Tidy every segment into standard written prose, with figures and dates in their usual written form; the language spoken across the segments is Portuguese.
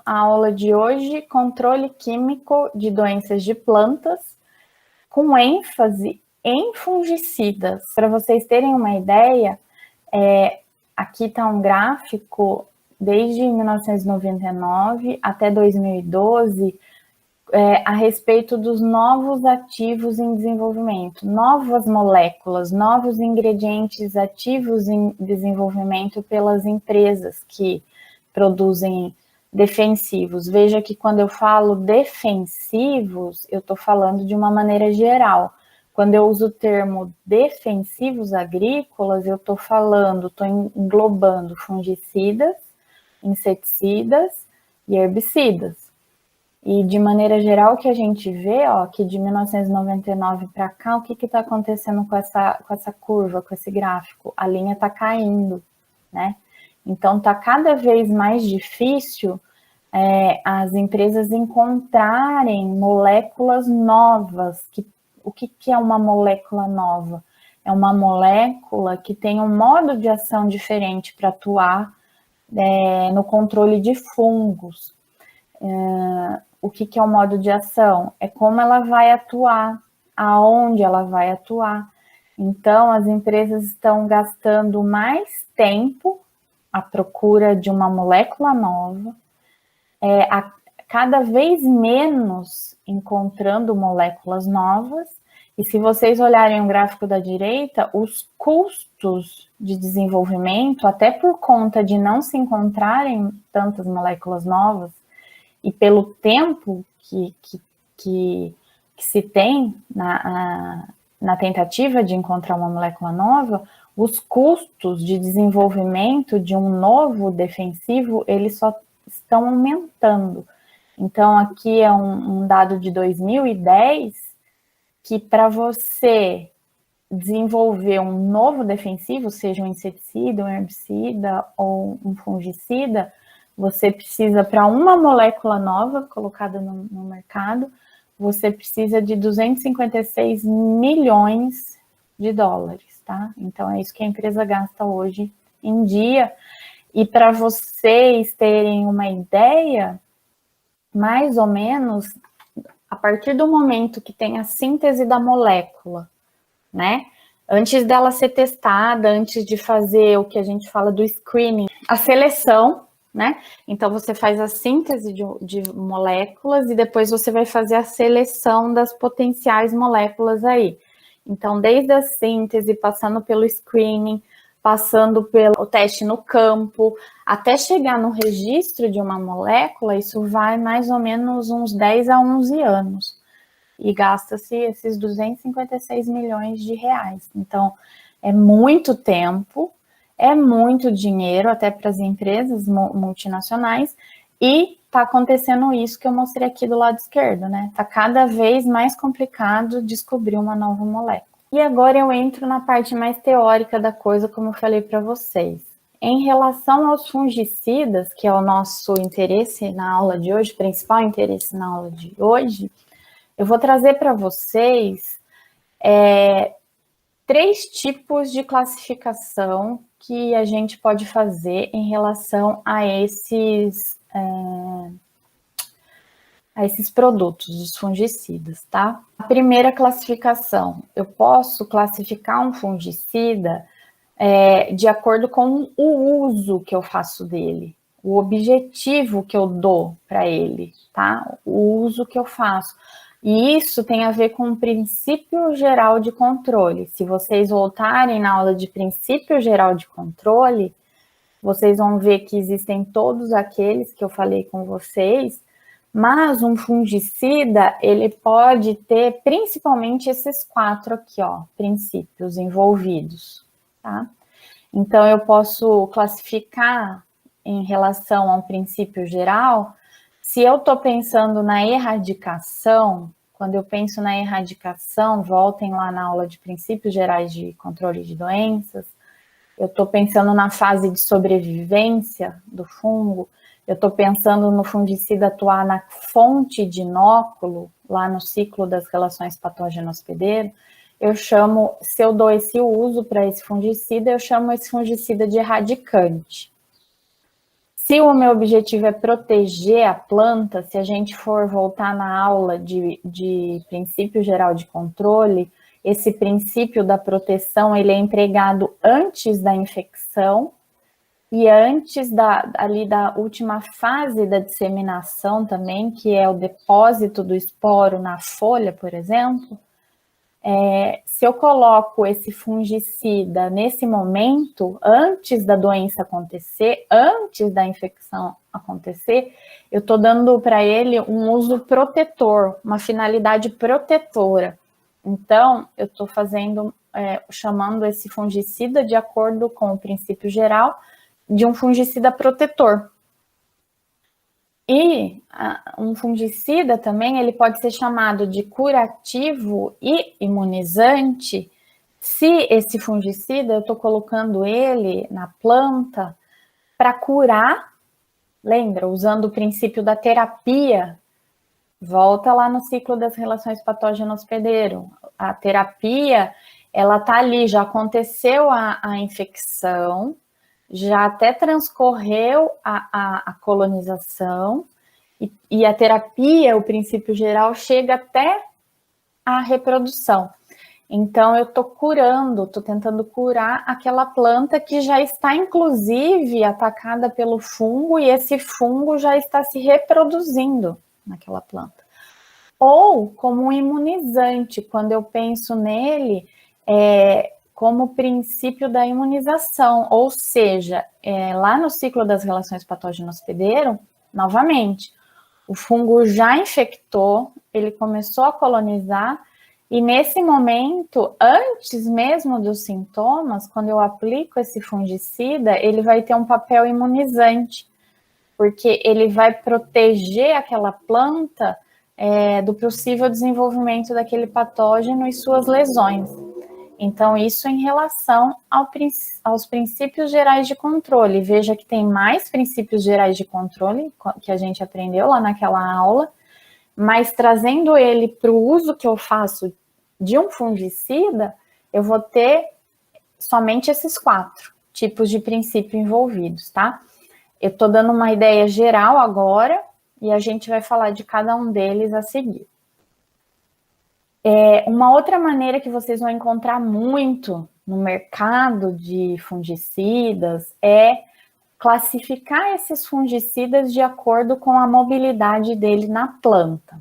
a aula de hoje, controle químico de doenças de plantas, com ênfase em fungicidas. Para vocês terem uma ideia, aqui está um gráfico desde 1999 até 2012, a respeito dos novos ativos em desenvolvimento, novas moléculas, novos ingredientes ativos em desenvolvimento pelas empresas que produzem defensivos. Veja que quando eu falo defensivos, eu estou falando de uma maneira geral. Quando eu uso o termo defensivos agrícolas, eu estou englobando fungicidas, inseticidas e herbicidas. E, de maneira geral, o que a gente vê, que de 1999 para cá, o que está acontecendo com essa curva, com esse gráfico? A linha está caindo, né? Então, está cada vez mais difícil as empresas encontrarem moléculas novas. O que é uma molécula nova? É uma molécula que tem um modo de ação diferente para atuar no controle de fungos. O que é o modo de ação? É como ela vai atuar, aonde ela vai atuar. Então, as empresas estão gastando mais tempo à procura de uma molécula nova, cada vez menos encontrando moléculas novas. E se vocês olharem o gráfico da direita, os custos de desenvolvimento, até por conta de não se encontrarem tantas moléculas novas, e pelo tempo que se tem na tentativa de encontrar uma molécula nova, os custos de desenvolvimento de um novo defensivo, eles só estão aumentando. Então, aqui é um dado de 2010, que para você desenvolver um novo defensivo, seja um inseticida, um herbicida ou um fungicida, você precisa, para uma molécula nova colocada no mercado, você precisa de 256 milhões de dólares, tá? Então, é isso que a empresa gasta hoje em dia. E para vocês terem uma ideia, mais ou menos, a partir do momento que tem a síntese da molécula, né? Antes dela ser testada, antes de fazer o que a gente fala do screening, a seleção, né? Então, você faz a síntese de moléculas e depois você vai fazer a seleção das potenciais moléculas aí. Então, desde a síntese, passando pelo screening, passando pelo teste no campo, até chegar no registro de uma molécula, isso vai mais ou menos uns 10 a 11 anos. E gasta-se esses 256 milhões de reais. Então, é muito tempo, é muito dinheiro, até para as empresas multinacionais, e está acontecendo isso que eu mostrei aqui do lado esquerdo, né? Está cada vez mais complicado descobrir uma nova molécula. E agora eu entro na parte mais teórica da coisa, como eu falei para vocês. Em relação aos fungicidas, que é o nosso interesse na aula de hoje, principal interesse na aula de hoje, eu vou trazer para vocês 3 tipos de classificação que a gente pode fazer em relação a esses produtos, os fungicidas, tá? A primeira classificação, eu posso classificar um fungicida de acordo com o uso que eu faço dele, o objetivo que eu dou para ele, tá? O uso que eu faço. E isso tem a ver com o princípio geral de controle. Se vocês voltarem na aula de princípio geral de controle, vocês vão ver que existem todos aqueles que eu falei com vocês, mas um fungicida, ele pode ter principalmente esses 4 aqui, princípios envolvidos, tá? Então, eu posso classificar em relação ao princípio geral. Se eu estou pensando na erradicação, quando eu penso na erradicação, voltem lá na aula de princípios gerais de controle de doenças, eu estou pensando na fase de sobrevivência do fungo, eu estou pensando no fungicida atuar na fonte de inóculo, lá no ciclo das relações patógeno-hospedeiro, se eu dou esse uso para esse fungicida, eu chamo esse fungicida de erradicante. Se o meu objetivo é proteger a planta, se a gente for voltar na aula de princípio geral de controle, esse princípio da proteção, ele é empregado antes da infecção e antes ali da última fase da disseminação também, que é o depósito do esporo na folha, por exemplo. Se eu coloco esse fungicida nesse momento, antes da doença acontecer, antes da infecção acontecer, eu estou dando para ele um uso protetor, uma finalidade protetora. Então, eu estou chamando esse fungicida de acordo com o princípio geral de um fungicida protetor. E um fungicida também, ele pode ser chamado de curativo e imunizante se esse fungicida, eu estou colocando ele na planta para curar, lembra, usando o princípio da terapia, volta lá no ciclo das relações patógeno-hospedeiro. A terapia, ela está ali, já aconteceu a infecção, já até transcorreu a colonização, e a terapia, o princípio geral, chega até a reprodução. Então, eu estou curando, estou tentando curar aquela planta que já está, inclusive, atacada pelo fungo, e esse fungo já está se reproduzindo naquela planta. Ou como um imunizante, quando eu penso nele, como princípio da imunização, ou seja, lá no ciclo das relações patógeno-hospedeiro, novamente, o fungo já infectou, ele começou a colonizar, e nesse momento, antes mesmo dos sintomas, quando eu aplico esse fungicida, ele vai ter um papel imunizante, porque ele vai proteger aquela planta do possível desenvolvimento daquele patógeno e suas lesões. Então, isso em relação aos princípios gerais de controle. Veja que tem mais princípios gerais de controle que a gente aprendeu lá naquela aula, mas trazendo ele para o uso que eu faço de um fungicida, eu vou ter somente esses 4 tipos de princípio envolvidos, tá? Eu estou dando uma ideia geral agora e a gente vai falar de cada um deles a seguir. Uma outra maneira que vocês vão encontrar muito no mercado de fungicidas é classificar esses fungicidas de acordo com a mobilidade dele na planta.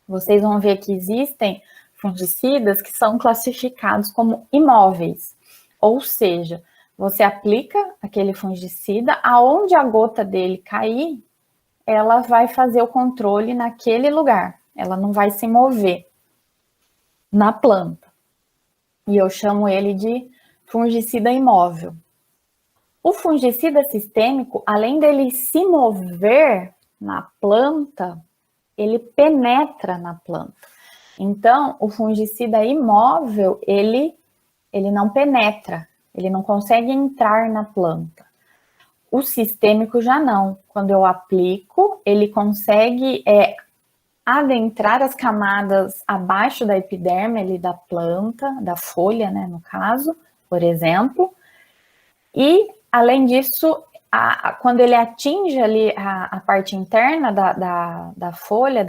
Vocês vão ver que existem fungicidas que são classificados como imóveis, ou seja, você aplica aquele fungicida, aonde a gota dele cair, ela vai fazer o controle naquele lugar, ela não vai se mover na planta. E eu chamo ele de fungicida imóvel. O fungicida sistêmico, além dele se mover na planta, ele penetra na planta. Então, o fungicida imóvel, ele não penetra, ele não consegue entrar na planta. O sistêmico já não. Quando eu aplico, ele consegue adentrar as camadas abaixo da epiderme ali da planta, da folha, né, no caso, por exemplo. E, além disso, quando ele atinge ali a parte interna da folha,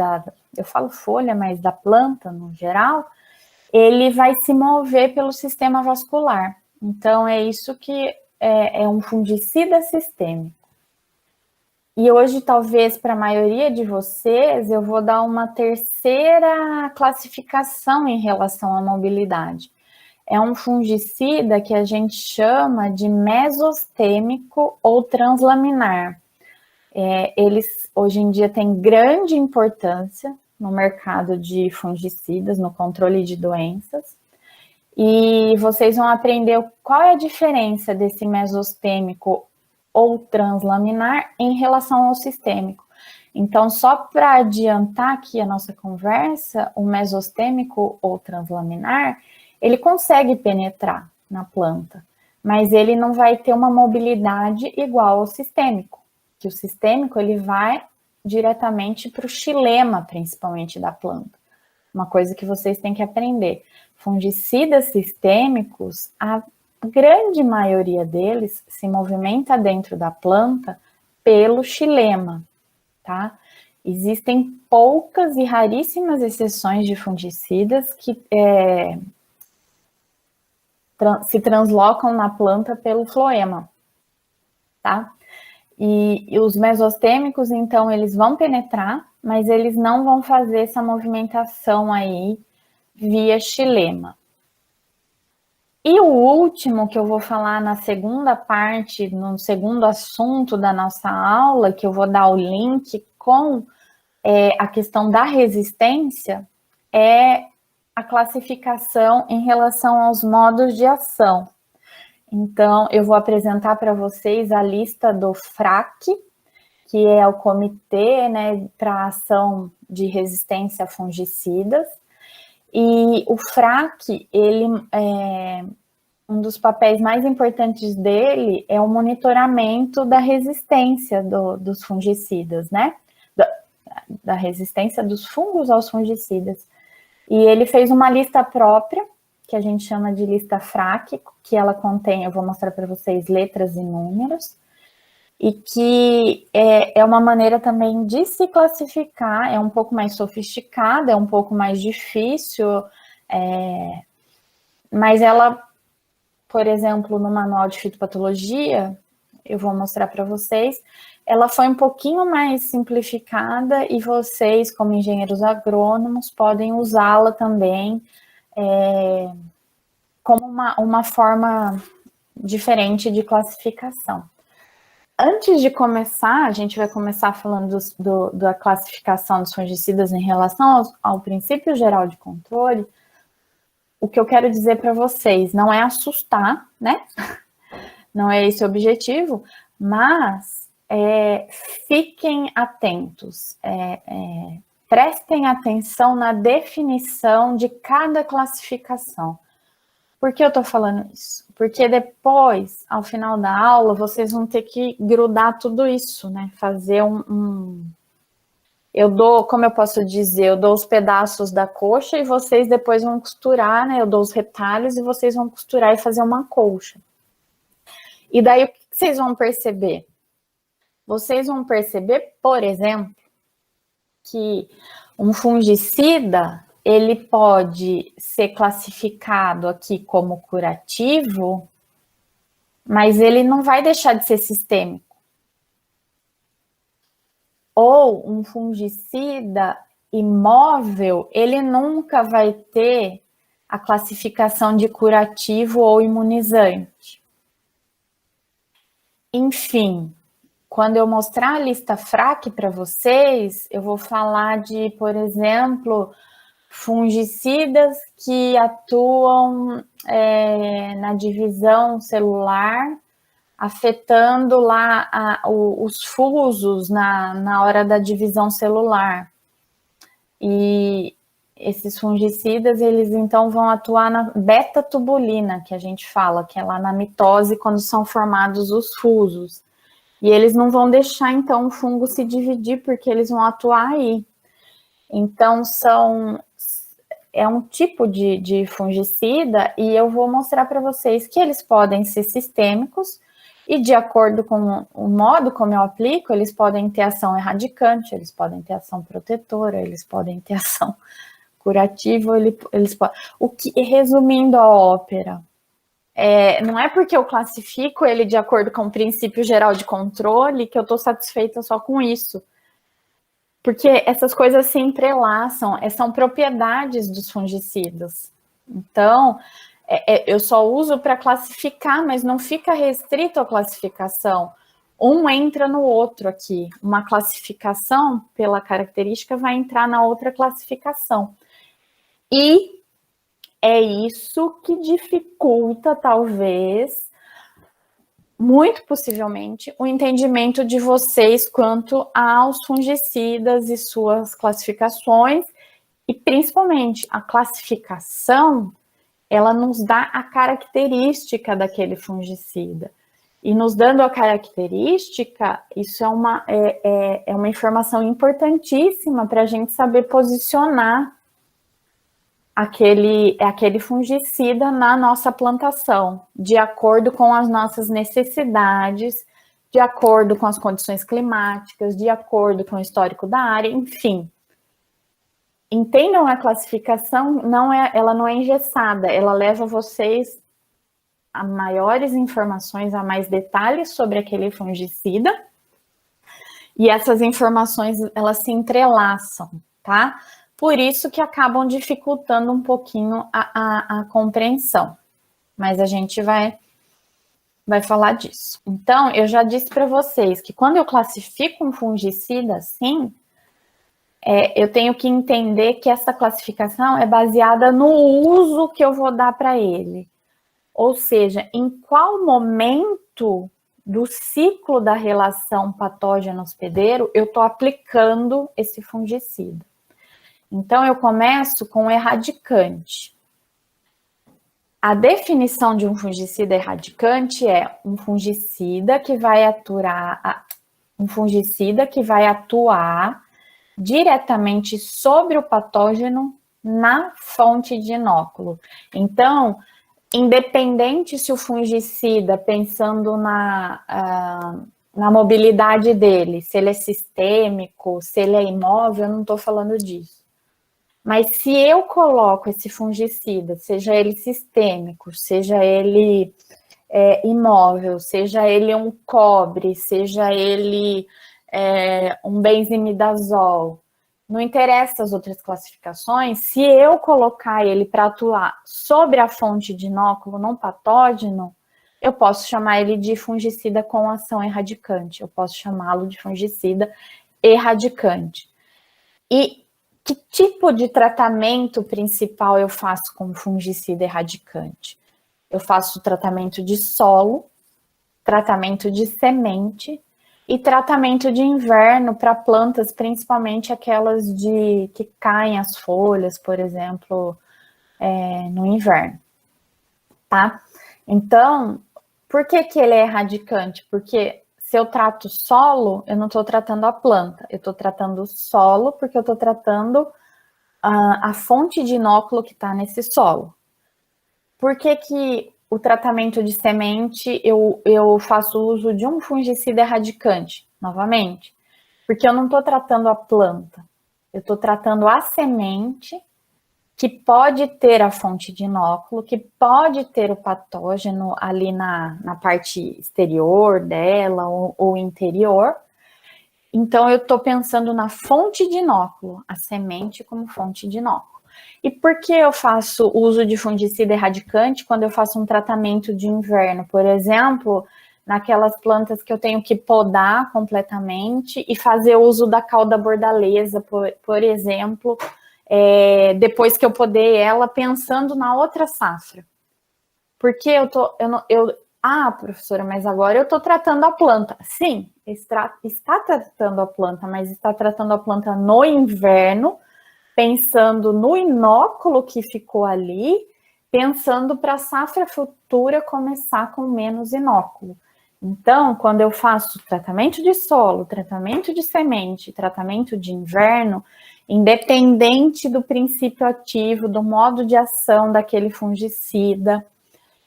eu falo folha, mas da planta no geral, ele vai se mover pelo sistema vascular. Então, é isso que é um fungicida sistêmico. E hoje, talvez, para a maioria de vocês, eu vou dar uma terceira classificação em relação à mobilidade. É um fungicida que a gente chama de mesostêmico ou translaminar. Eles, hoje em dia, têm grande importância no mercado de fungicidas, no controle de doenças. E vocês vão aprender qual é a diferença desse mesostêmico ou translaminar em relação ao sistêmico. Então, só para adiantar aqui a nossa conversa, o mesostêmico ou translaminar, ele consegue penetrar na planta, mas ele não vai ter uma mobilidade igual ao sistêmico, que o sistêmico ele vai diretamente para o xilema, principalmente, da planta. Uma coisa que vocês têm que aprender. Fungicidas sistêmicos, a grande maioria deles se movimenta dentro da planta pelo xilema, tá? Existem poucas e raríssimas exceções de fungicidas que se translocam na planta pelo floema, tá? E os mesostêmicos, então, eles vão penetrar, mas eles não vão fazer essa movimentação aí via xilema. E o último que eu vou falar na segunda parte, no segundo assunto da nossa aula, que eu vou dar o link com a questão da resistência, é a classificação em relação aos modos de ação. Então, eu vou apresentar para vocês a lista do FRAC, que é o Comitê, né, para Ação de Resistência a Fungicidas. E o FRAC, ele um dos papéis mais importantes dele é o monitoramento da resistência dos fungicidas, né? Da resistência dos fungos aos fungicidas. E ele fez uma lista própria, que a gente chama de lista FRAC, que ela contém, eu vou mostrar para vocês, letras e números, e que é uma maneira também de se classificar, é um pouco mais sofisticada, é um pouco mais difícil, mas ela, por exemplo, no manual de fitopatologia, eu vou mostrar para vocês, ela foi um pouquinho mais simplificada e vocês, como engenheiros agrônomos, podem usá-la também como uma forma diferente de classificação. Antes de começar, a gente vai começar falando da classificação dos fungicidas em relação ao princípio geral de controle. O que eu quero dizer para vocês não é assustar, né? Não é esse o objetivo, mas fiquem atentos, prestem atenção na definição de cada classificação. Por que eu tô falando isso? Porque depois, ao final da aula, vocês vão ter que grudar tudo isso, né? Fazer eu dou, como eu posso dizer, eu dou os pedaços da coxa e vocês depois vão costurar, né? Eu dou os retalhos e vocês vão costurar e fazer uma colcha. E daí, o que vocês vão perceber? Vocês vão perceber, por exemplo, que um fungicida, ele pode ser classificado aqui como curativo, mas ele não vai deixar de ser sistêmico. Ou um fungicida imóvel, ele nunca vai ter a classificação de curativo ou imunizante. Enfim, quando eu mostrar a lista FRAC para vocês, eu vou falar de, por exemplo, fungicidas que atuam na divisão celular, afetando lá os fusos na hora da divisão celular. E esses fungicidas, eles então vão atuar na beta-tubulina, que a gente fala, que é lá na mitose, quando são formados os fusos. E eles não vão deixar, então, o fungo se dividir, porque eles vão atuar aí. Então, é um tipo de fungicida, e eu vou mostrar para vocês que eles podem ser sistêmicos, e de acordo com o modo como eu aplico, eles podem ter ação erradicante, eles podem ter ação protetora, eles podem ter ação curativa, eles podem... Resumindo a ópera, não é porque eu classifico ele de acordo com o princípio geral de controle que eu estou satisfeita só com isso. Porque essas coisas se entrelaçam, são propriedades dos fungicidas. Então, eu só uso para classificar, mas não fica restrito à classificação. Um entra no outro aqui. Uma classificação, pela característica, vai entrar na outra classificação. E é isso que dificulta, talvez, muito possivelmente, o entendimento de vocês quanto aos fungicidas e suas classificações, e principalmente a classificação, ela nos dá a característica daquele fungicida. E nos dando a característica, isso é uma informação importantíssima para a gente saber posicionar aquele fungicida na nossa plantação, de acordo com as nossas necessidades, de acordo com as condições climáticas, de acordo com o histórico da área, enfim. Entendam a classificação, ela não é engessada, ela leva vocês a maiores informações, a mais detalhes sobre aquele fungicida, e essas informações, elas se entrelaçam, tá? Por isso que acabam dificultando um pouquinho a compreensão, mas a gente vai falar disso. Então, eu já disse para vocês que quando eu classifico um fungicida assim, eu tenho que entender que essa classificação é baseada no uso que eu vou dar para ele. Ou seja, em qual momento do ciclo da relação patógeno-hospedeiro eu estou aplicando esse fungicida. Então, eu começo com o erradicante. A definição de um fungicida erradicante é um fungicida que vai atuar diretamente sobre o patógeno na fonte de inóculo. Então, independente se o fungicida, pensando na mobilidade dele, se ele é sistêmico, se ele é imóvel, eu não estou falando disso. Mas se eu coloco esse fungicida, seja ele sistêmico, seja ele imóvel, seja ele um cobre, seja ele um benzimidazol, não interessa as outras classificações, se eu colocar ele para atuar sobre a fonte de inóculo não patógeno, eu posso chamar ele de fungicida com ação erradicante, eu posso chamá-lo de fungicida erradicante. E que tipo de tratamento principal eu faço com fungicida erradicante? Eu faço tratamento de solo, tratamento de semente e tratamento de inverno para plantas, principalmente aquelas que caem as folhas, por exemplo, no inverno, tá? Então, por que ele é erradicante? Porque se eu trato solo, eu não estou tratando a planta, eu estou tratando o solo porque eu estou tratando a fonte de inóculo que está nesse solo. Por que o tratamento de semente eu faço uso de um fungicida erradicante, novamente? Porque eu não estou tratando a planta, eu estou tratando a semente que pode ter a fonte de inóculo, que pode ter o patógeno ali na parte exterior dela ou interior. Então, eu estou pensando na fonte de inóculo, a semente como fonte de inóculo. E por que eu faço uso de fungicida erradicante quando eu faço um tratamento de inverno? Por exemplo, naquelas plantas que eu tenho que podar completamente e fazer uso da cauda bordaleza, por exemplo, depois que eu podei ela, pensando na outra safra. Porque professora, mas agora eu estou tratando a planta. Sim, está tratando a planta, mas está tratando a planta no inverno, pensando no inóculo que ficou ali, pensando para a safra futura começar com menos inóculo. Então, quando eu faço tratamento de solo, tratamento de semente, tratamento de inverno, independente do princípio ativo, do modo de ação daquele fungicida,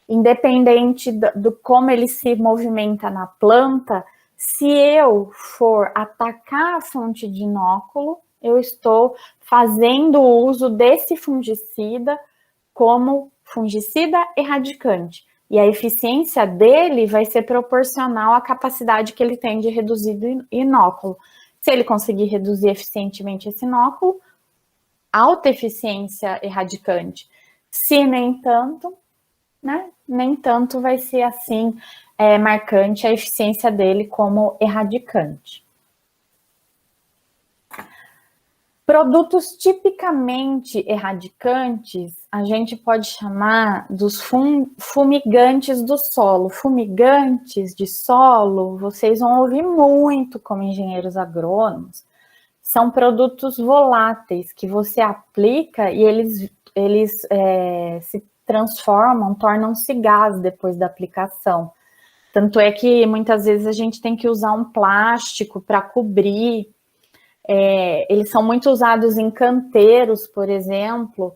independente do como ele se movimenta na planta, se eu for atacar a fonte de inóculo, eu estou fazendo uso desse fungicida como fungicida erradicante. E a eficiência dele vai ser proporcional à capacidade que ele tem de reduzir o inóculo. Se ele conseguir reduzir eficientemente esse inóculo, alta eficiência erradicante. Se nem tanto, né? Nem tanto vai ser assim marcante a eficiência dele como erradicante. Produtos tipicamente erradicantes, a gente pode chamar dos fumigantes do solo. Fumigantes de solo, vocês vão ouvir muito como engenheiros agrônomos. São produtos voláteis que você aplica e eles se transformam, tornam-se gás depois da aplicação. Tanto é que muitas vezes a gente tem que usar um plástico para cobrir. Eles são muito usados em canteiros, por exemplo,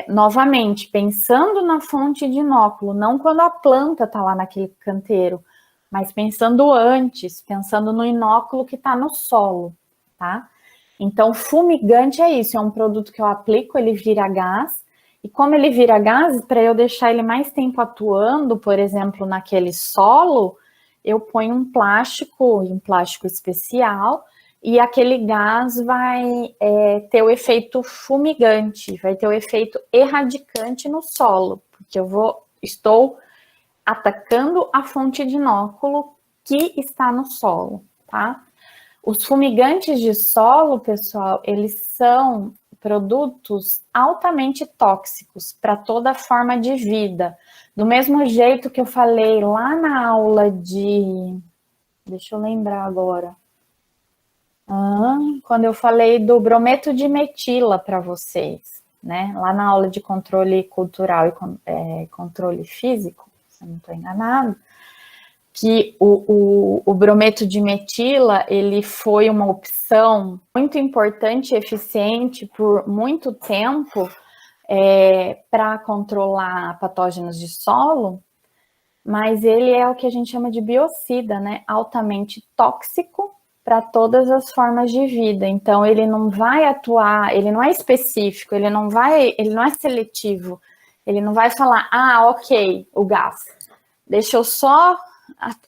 novamente, pensando na fonte de inóculo, não quando a planta está lá naquele canteiro, mas pensando antes, pensando no inóculo que está no solo, tá? Então, fumigante é isso, é um produto que eu aplico, ele vira gás, e como ele vira gás, para eu deixar ele mais tempo atuando, por exemplo, naquele solo, eu ponho um plástico especial, e aquele gás vai ter o efeito fumigante, vai ter o efeito erradicante no solo, porque estou atacando a fonte de inóculo que está no solo, tá? Os fumigantes de solo, pessoal, eles são produtos altamente tóxicos para toda forma de vida. Do mesmo jeito que eu falei lá na aula de... Deixa eu lembrar agora. Quando eu falei do brometo de metila para vocês, né? Lá na aula de controle cultural e controle físico, se eu não estou enganado, que o brometo de metila, ele foi uma opção muito importante e eficiente por muito tempo para controlar patógenos de solo, mas ele é o que a gente chama de biocida, né? Altamente tóxico para todas as formas de vida. Então, ele não vai atuar, ele não é específico, ele não é seletivo, ele não vai falar, ok, o gás, deixa eu só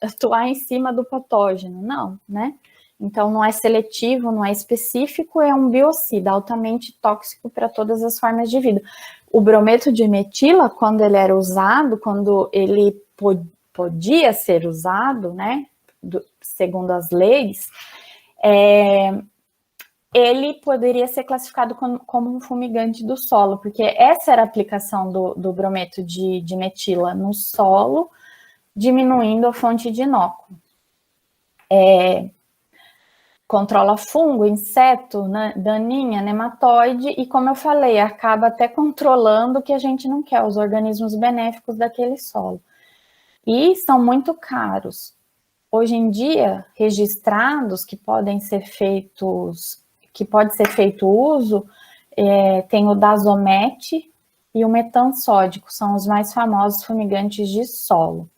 atuar em cima do patógeno, não, né? Então, não é seletivo, não é específico, é um biocida altamente tóxico para todas as formas de vida. O brometo de metila, quando ele era usado, quando ele podia ser usado, né, segundo as leis, ele poderia ser classificado como um fumigante do solo, porque essa era a aplicação do brometo de metila no solo, diminuindo a fonte de inóculo. Controla fungo, inseto, né, daninha, nematóide, e como eu falei, acaba até controlando o que a gente não quer, os organismos benéficos daquele solo. E são muito caros. Hoje em dia, registrados que podem ser feitos, que pode ser feito uso, tem o Dazomete e o metansódico, são os mais famosos fumigantes de solo.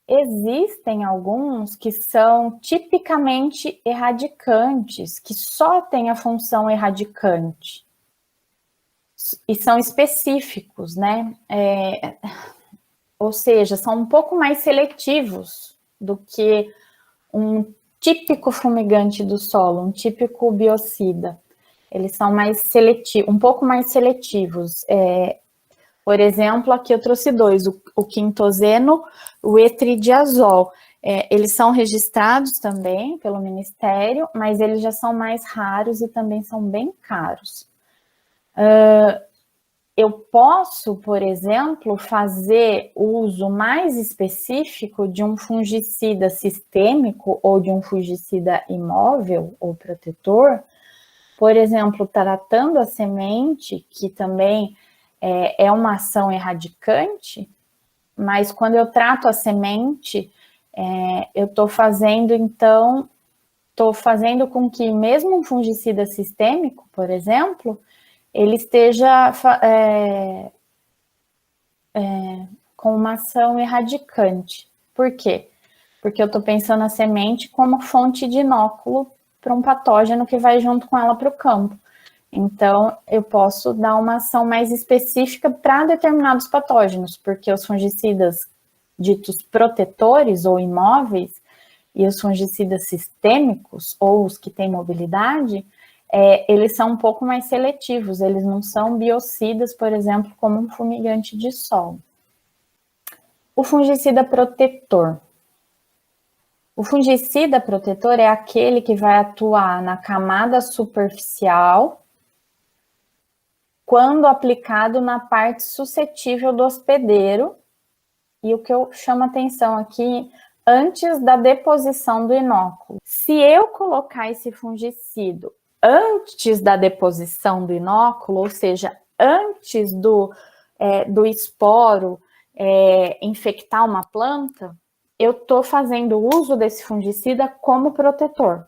Existem alguns que são tipicamente erradicantes, que só têm a função erradicante, e são específicos, né? Ou seja, são um pouco mais seletivos do que um típico fumigante do solo, um típico biocida. Eles são mais seletivos, um pouco mais seletivos. Por exemplo, aqui eu trouxe dois, o quintozeno, o etridiazol. Eles são registrados também pelo Ministério, mas eles já são mais raros e também são bem caros. Eu posso, por exemplo, fazer uso mais específico de um fungicida sistêmico ou de um fungicida imóvel ou protetor, por exemplo, tratando a semente, que também é uma ação erradicante, mas quando eu trato a semente, eu estou fazendo, então, com que mesmo um fungicida sistêmico, por exemplo, ele esteja com uma ação erradicante. Por quê? Porque eu estou pensando na semente como fonte de inóculo para um patógeno que vai junto com ela para o campo. Então, eu posso dar uma ação mais específica para determinados patógenos, porque os fungicidas ditos protetores ou imóveis e os fungicidas sistêmicos, ou os que têm mobilidade, eles são um pouco mais seletivos, eles não são biocidas, por exemplo, como um fumigante de solo. O fungicida protetor. O fungicida protetor é aquele que vai atuar na camada superficial quando aplicado na parte suscetível do hospedeiro, e o que eu chamo atenção aqui, antes da deposição do inóculo. Se eu colocar esse fungicida antes da deposição do inóculo, ou seja, antes do esporo infectar uma planta, eu estou fazendo uso desse fungicida como protetor,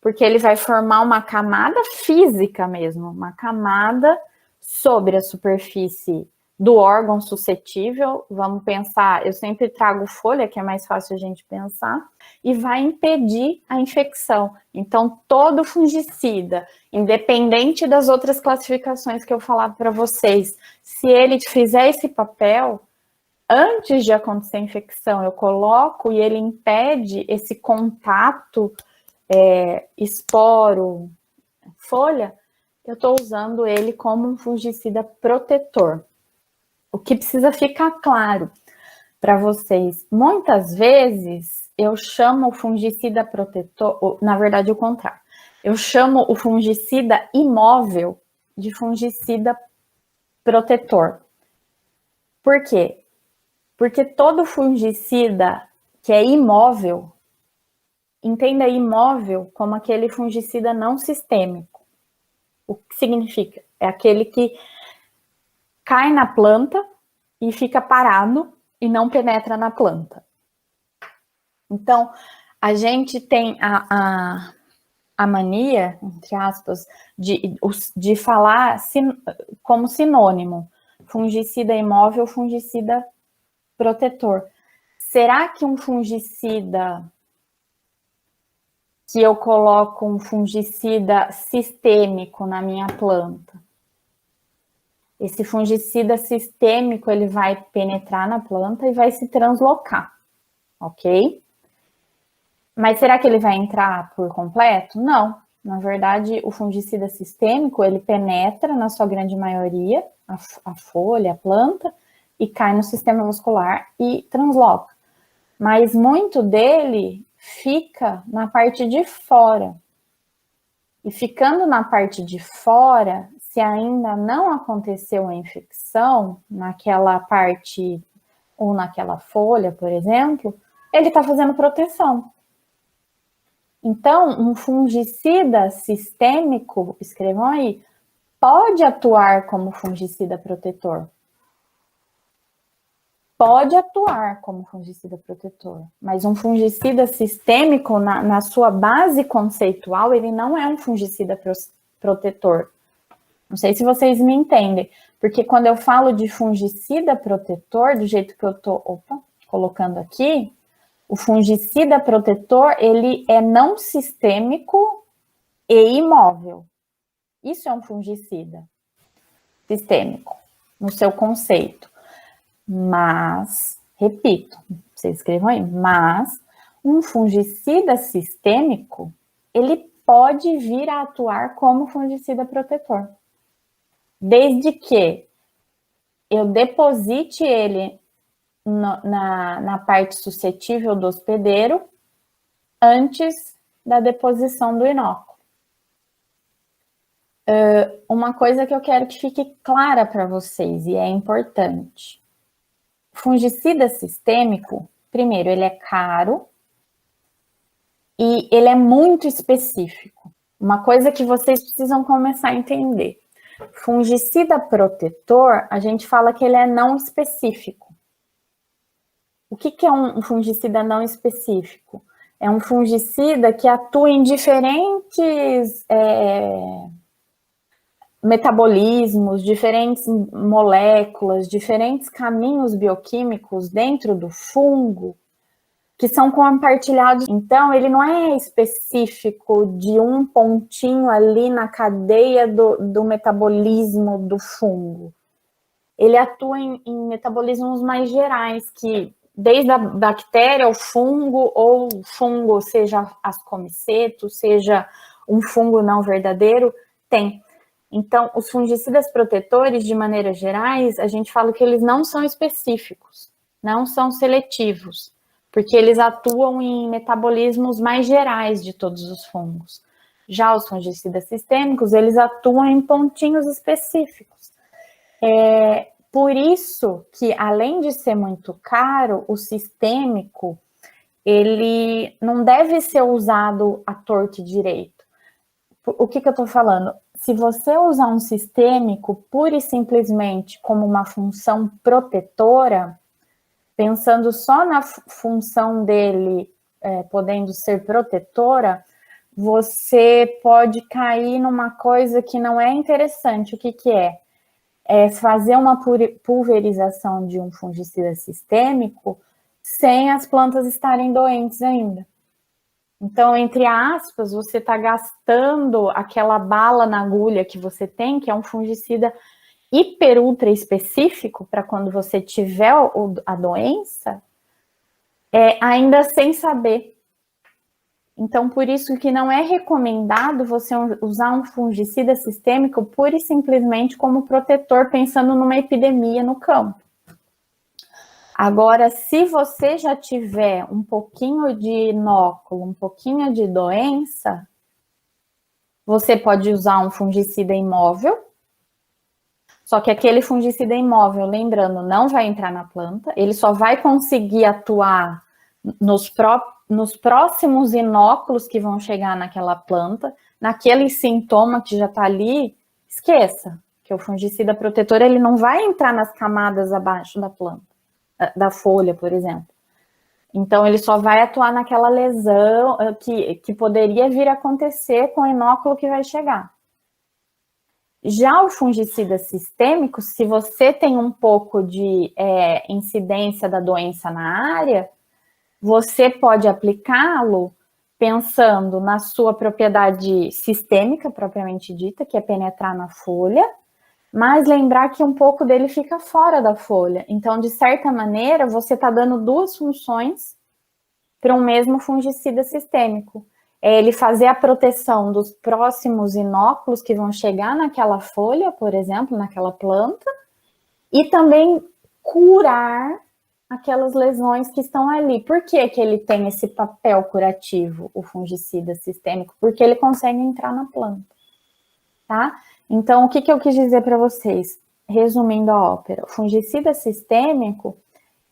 porque ele vai formar uma camada física mesmo, uma camada sobre a superfície do órgão suscetível, vamos pensar, eu sempre trago folha, que é mais fácil a gente pensar, e vai impedir a infecção. Então, todo fungicida, independente das outras classificações que eu falar para vocês, se ele fizer esse papel, antes de acontecer a infecção, eu coloco e ele impede esse contato esporo, folha, eu estou usando ele como um fungicida protetor. O que precisa ficar claro para vocês, muitas vezes eu chamo o fungicida protetor, na verdade o contrário, eu chamo o fungicida imóvel de fungicida protetor. Por quê? Porque todo fungicida que é imóvel, entenda imóvel como aquele fungicida não sistêmico. O que significa? É aquele que cai na planta e fica parado e não penetra na planta. Então, a gente tem a mania, entre aspas, de falar como sinônimo, fungicida imóvel, fungicida protetor. Será que um fungicida que eu coloco um fungicida sistêmico na minha planta, esse fungicida sistêmico, ele vai penetrar na planta e vai se translocar, ok? Mas será que ele vai entrar por completo? Não. Na verdade, o fungicida sistêmico, ele penetra, na sua grande maioria, a folha, a planta, e cai no sistema vascular e transloca. Mas muito dele fica na parte de fora. E ficando na parte de fora, se ainda não aconteceu a infecção, naquela parte ou naquela folha, por exemplo, ele está fazendo proteção. Então, um fungicida sistêmico, escrevam aí, pode atuar como fungicida protetor. Pode atuar como fungicida protetor, mas um fungicida sistêmico, na sua base conceitual, ele não é um fungicida protetor. Não sei se vocês me entendem, porque quando eu falo de fungicida protetor, do jeito que eu estou colocando aqui, o fungicida protetor, ele é não sistêmico e imóvel. Isso é um fungicida sistêmico, no seu conceito. Mas, repito, vocês escrevam aí, mas um fungicida sistêmico, ele pode vir a atuar como fungicida protetor. Desde que eu deposite ele na parte suscetível do hospedeiro antes da deposição do inóculo. Uma coisa que eu quero que fique clara para vocês, e é importante. Fungicida sistêmico, primeiro, ele é caro e ele é muito específico. Uma coisa que vocês precisam começar a entender. Fungicida protetor, a gente fala que ele é não específico. O que é um fungicida não específico? É um fungicida que atua em diferentes metabolismos, diferentes moléculas, diferentes caminhos bioquímicos dentro do fungo que são compartilhados. Então, ele não é específico de um pontinho ali na cadeia do metabolismo do fungo. Ele atua em metabolismos mais gerais, que desde a bactéria, o fungo, ou fungo, seja ascomiceto, seja um fungo não verdadeiro, tem. Então, os fungicidas protetores, de maneira gerais, a gente fala que eles não são específicos, não são seletivos, porque eles atuam em metabolismos mais gerais de todos os fungos. Já os fungicidas sistêmicos, eles atuam em pontinhos específicos. Por isso que, além de ser muito caro, o sistêmico, ele não deve ser usado à torto e direito. O que eu estou falando? Se você usar um sistêmico pura e simplesmente como uma função protetora, pensando só na função dele podendo ser protetora, você pode cair numa coisa que não é interessante. O que é? fazer uma pulverização de um fungicida sistêmico sem as plantas estarem doentes ainda. Então, entre aspas, você está gastando aquela bala na agulha que você tem, que é um fungicida hiper ultra específico para quando você tiver a doença, ainda sem saber. Então, por isso que não é recomendado você usar um fungicida sistêmico pura e simplesmente como protetor, pensando numa epidemia no campo. Agora, se você já tiver um pouquinho de inóculo, um pouquinho de doença, você pode usar um fungicida imóvel, só que aquele fungicida imóvel, lembrando, não vai entrar na planta, ele só vai conseguir atuar nos próximos inóculos que vão chegar naquela planta, naquele sintoma que já está ali, esqueça, que o fungicida protetor ele não vai entrar nas camadas abaixo da planta, da folha, por exemplo. Então, ele só vai atuar naquela lesão que poderia vir a acontecer com o inóculo que vai chegar. Já o fungicida sistêmico, se você tem um pouco de incidência da doença na área, você pode aplicá-lo pensando na sua propriedade sistêmica, propriamente dita, que é penetrar na folha, mas lembrar que um pouco dele fica fora da folha. Então, de certa maneira, você está dando duas funções para um mesmo fungicida sistêmico. É ele fazer a proteção dos próximos inóculos que vão chegar naquela folha, por exemplo, naquela planta, e também curar aquelas lesões que estão ali. Por que que ele tem esse papel curativo, o fungicida sistêmico? Porque ele consegue entrar na planta, tá? Então, o que eu quis dizer para vocês? Resumindo a ópera, o fungicida sistêmico,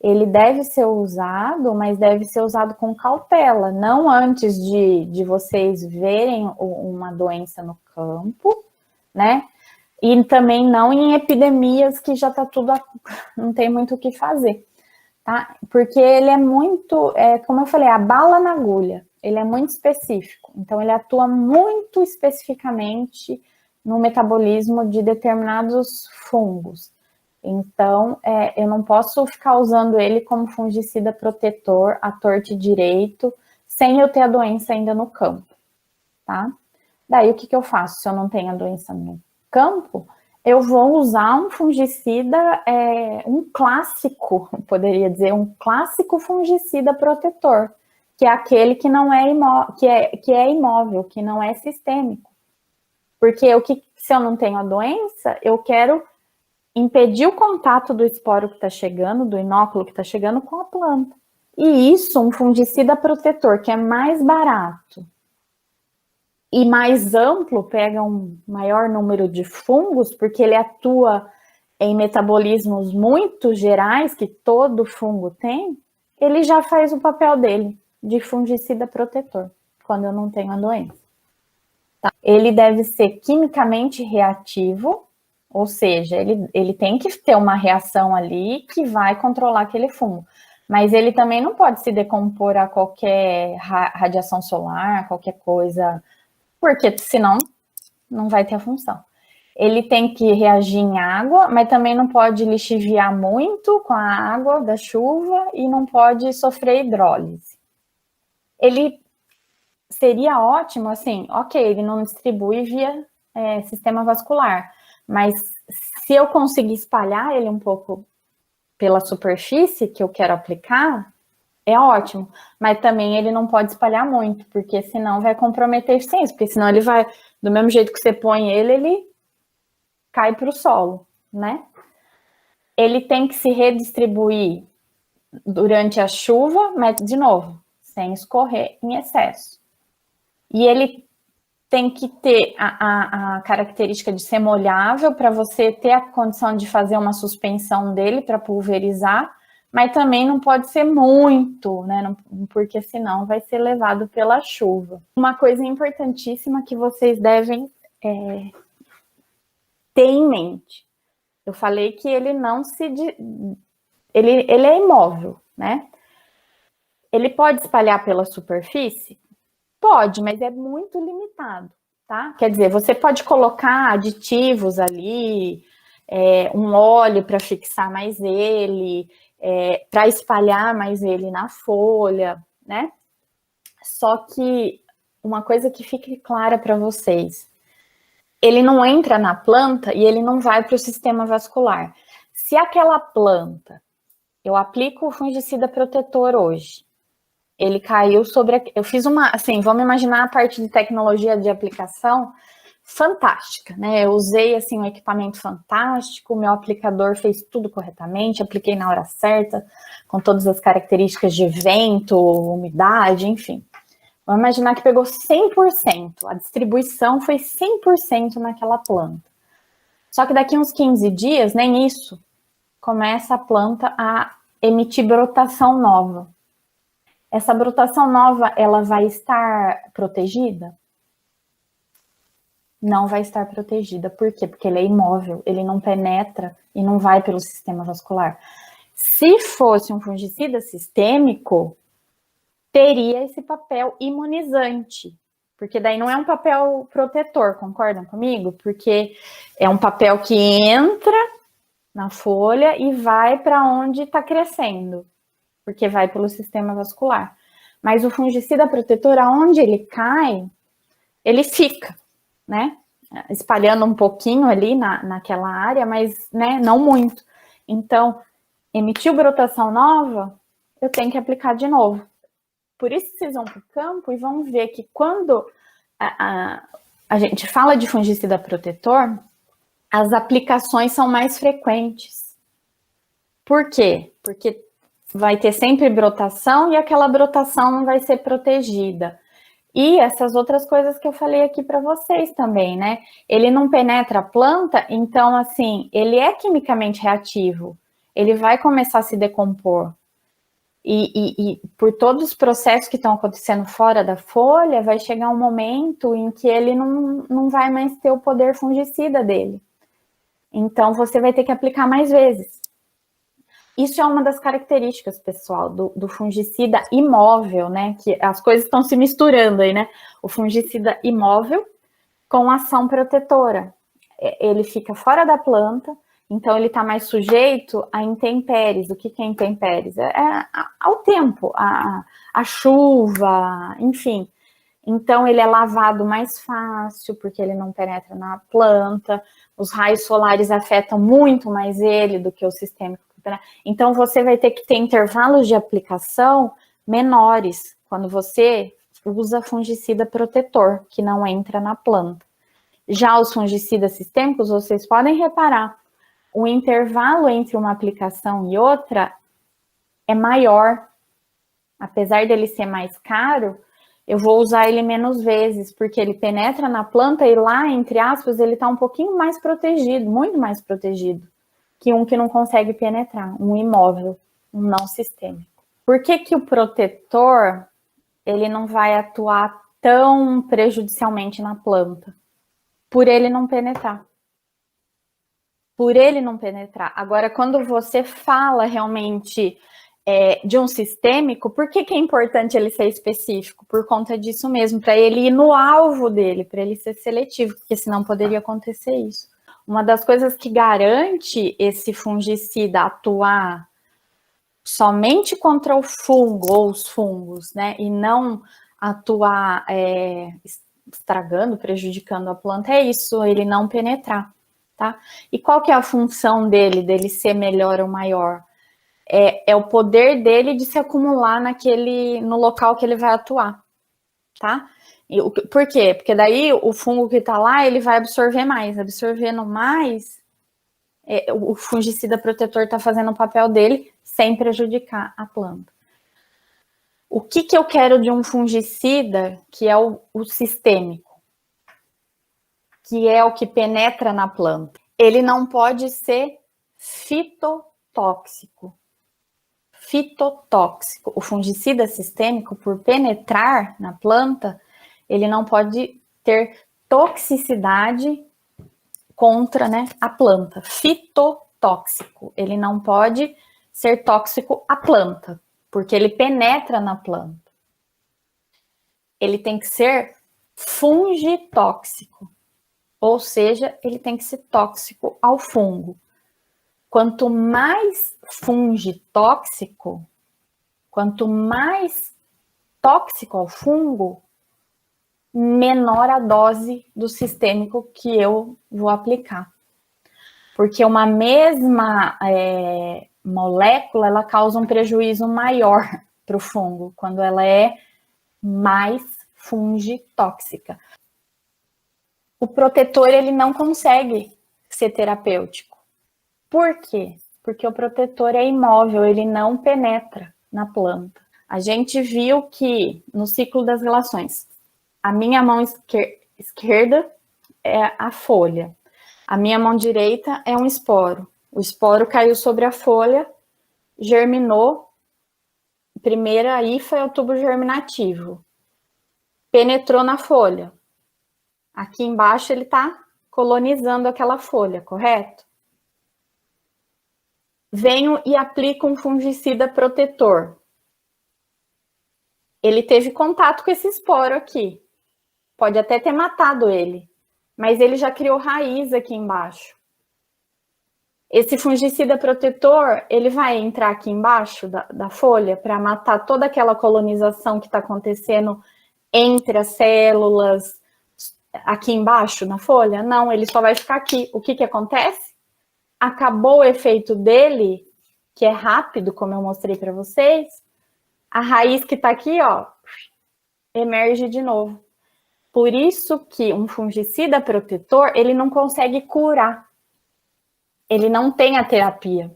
ele deve ser usado, mas deve ser usado com cautela, não antes de vocês verem uma doença no campo, né? E também não em epidemias que já tá tudo, não tem muito o que fazer, tá? Porque ele é muito, como eu falei, a bala na agulha, ele é muito específico, então ele atua muito especificamente no metabolismo de determinados fungos. Então, eu não posso ficar usando ele como fungicida protetor à torta e direito, sem eu ter a doença ainda no campo, tá? Daí, o que eu faço se eu não tenho a doença no campo? Eu vou usar um fungicida, um clássico, poderia dizer, um clássico fungicida protetor, que é aquele que não é imóvel, que não é sistêmico. Porque se eu não tenho a doença, eu quero impedir o contato do esporo que está chegando, do inóculo que está chegando com a planta. E isso, um fungicida protetor, que é mais barato e mais amplo, pega um maior número de fungos, porque ele atua em metabolismos muito gerais, que todo fungo tem, ele já faz o papel dele, de fungicida protetor, quando eu não tenho a doença. Tá? Ele deve ser quimicamente reativo, ou seja, ele tem que ter uma reação ali que vai controlar aquele fungo. Mas ele também não pode se decompor a qualquer radiação solar, qualquer coisa, porque senão não vai ter a função. Ele tem que reagir em água, mas também não pode lixiviar muito com a água da chuva e não pode sofrer hidrólise. Ele seria ótimo, assim, ok, ele não distribui via sistema vascular, mas se eu conseguir espalhar ele um pouco pela superfície que eu quero aplicar, é ótimo. Mas também ele não pode espalhar muito, porque senão vai comprometer a eficiência, porque senão ele vai, do mesmo jeito que você põe ele cai para o solo, né? Ele tem que se redistribuir durante a chuva, mas, de novo, sem escorrer em excesso. E ele tem que ter a característica de ser molhável para você ter a condição de fazer uma suspensão dele para pulverizar, mas também não pode ser muito, né? Porque senão vai ser levado pela chuva. Uma coisa importantíssima que vocês devem ter em mente. Eu falei que ele não se... Ele é imóvel, né? Ele pode espalhar pela superfície? Pode, mas é muito limitado, tá? Quer dizer, você pode colocar aditivos ali, um óleo para fixar mais ele, para espalhar mais ele na folha, né? Só que uma coisa que fique clara para vocês, ele não entra na planta e ele não vai para o sistema vascular. Se aquela planta, eu aplico o fungicida protetor hoje, ele caiu sobre... Eu fiz uma... Assim, vamos imaginar a parte de tecnologia de aplicação fantástica, né? Eu usei, assim, um equipamento fantástico, meu aplicador fez tudo corretamente, apliquei na hora certa, com todas as características de vento, umidade, enfim. Vamos imaginar que pegou 100%, a distribuição foi 100% naquela planta. Só que daqui uns 15 dias, nem isso, começa a planta a emitir brotação nova. Essa brotação nova, ela vai estar protegida? Não vai estar protegida. Por quê? Porque ele é imóvel, ele não penetra e não vai pelo sistema vascular. Se fosse um fungicida sistêmico, teria esse papel imunizante, porque daí não é um papel protetor, concordam comigo? Porque é um papel que entra na folha e vai para onde está crescendo, porque vai pelo sistema vascular. Mas o fungicida protetor, aonde ele cai, ele fica, né? Espalhando um pouquinho ali naquela área, mas né, não muito. Então, emitiu brotação nova, eu tenho que aplicar de novo. Por isso vocês vão para o campo e vão ver que quando a gente fala de fungicida protetor, as aplicações são mais frequentes. Por quê? Porque vai ter sempre brotação e aquela brotação não vai ser protegida. E essas outras coisas que eu falei aqui para vocês também, né? Ele não penetra a planta, então, assim, ele é quimicamente reativo. Ele vai começar a se decompor. E por todos os processos que estão acontecendo fora da folha, vai chegar um momento em que ele não vai mais ter o poder fungicida dele. Então, você vai ter que aplicar mais vezes. Isso é uma das características, pessoal, do fungicida imóvel, né? Que as coisas estão se misturando aí, né? O fungicida imóvel com ação protetora. Ele fica fora da planta, então ele está mais sujeito a intempéries. O que é intempéries? Ao tempo, a chuva, enfim. Então ele é lavado mais fácil, porque ele não penetra na planta. Os raios solares afetam muito mais ele do que o sistêmico. Então você vai ter que ter intervalos de aplicação menores quando você usa fungicida protetor, que não entra na planta. Já os fungicidas sistêmicos, vocês podem reparar, o intervalo entre uma aplicação e outra é maior. Apesar dele ser mais caro, eu vou usar ele menos vezes, porque ele penetra na planta e lá, entre aspas, ele está um pouquinho mais protegido, muito mais protegido, que um que não consegue penetrar, um imóvel, um não sistêmico. Por que o protetor, ele não vai atuar tão prejudicialmente na planta? Por ele não penetrar. Por ele não penetrar. Agora, quando você fala realmente de um sistêmico, por que é importante ele ser específico? Por conta disso mesmo, para ele ir no alvo dele, para ele ser seletivo, porque senão poderia acontecer isso. Uma das coisas que garante esse fungicida atuar somente contra o fungo ou os fungos, né, e não atuar estragando, prejudicando a planta, é isso, ele não penetrar, tá? E qual que é a função dele ser melhor ou maior? É o poder dele de se acumular no local que ele vai atuar, tá? Por quê? Porque daí o fungo que tá lá, ele vai absorver mais. Absorvendo mais, o fungicida protetor tá fazendo o papel dele sem prejudicar a planta. O que eu quero de um fungicida que é o sistêmico? Que é o que penetra na planta. Ele não pode ser fitotóxico. Fitotóxico. O fungicida sistêmico, por penetrar na planta, ele não pode ter toxicidade contra, né, a planta. Fitotóxico. Ele não pode ser tóxico à planta, porque ele penetra na planta. Ele tem que ser fungitóxico. ou seja, ele tem que ser tóxico ao fungo. Quanto mais tóxico, quanto mais tóxico ao fungo, menor a dose do sistêmico que eu vou aplicar. Porque uma mesma molécula, ela causa um prejuízo maior para o fungo, quando ela é mais fungitóxica. O protetor, ele não consegue ser terapêutico. Por quê? Porque o protetor é imóvel, ele não penetra na planta. A gente viu que no ciclo das relações, a minha mão esquerda é a folha, a minha mão direita é um esporo. O esporo caiu sobre a folha, germinou, primeiro aí foi o tubo germinativo, penetrou na folha. Aqui embaixo ele está colonizando aquela folha, correto? Venho e aplico um fungicida protetor. Ele teve contato com esse esporo aqui. Pode até ter matado ele, mas ele já criou raiz aqui embaixo. Esse fungicida protetor, ele vai entrar aqui embaixo da folha para matar toda aquela colonização que está acontecendo entre as células, aqui embaixo na folha? Não, ele só vai ficar aqui. O que acontece? Acabou o efeito dele, que é rápido, como eu mostrei para vocês, a raiz que está aqui, ó, emerge de novo. Por isso que um fungicida protetor, ele não consegue curar. Ele não tem a terapia.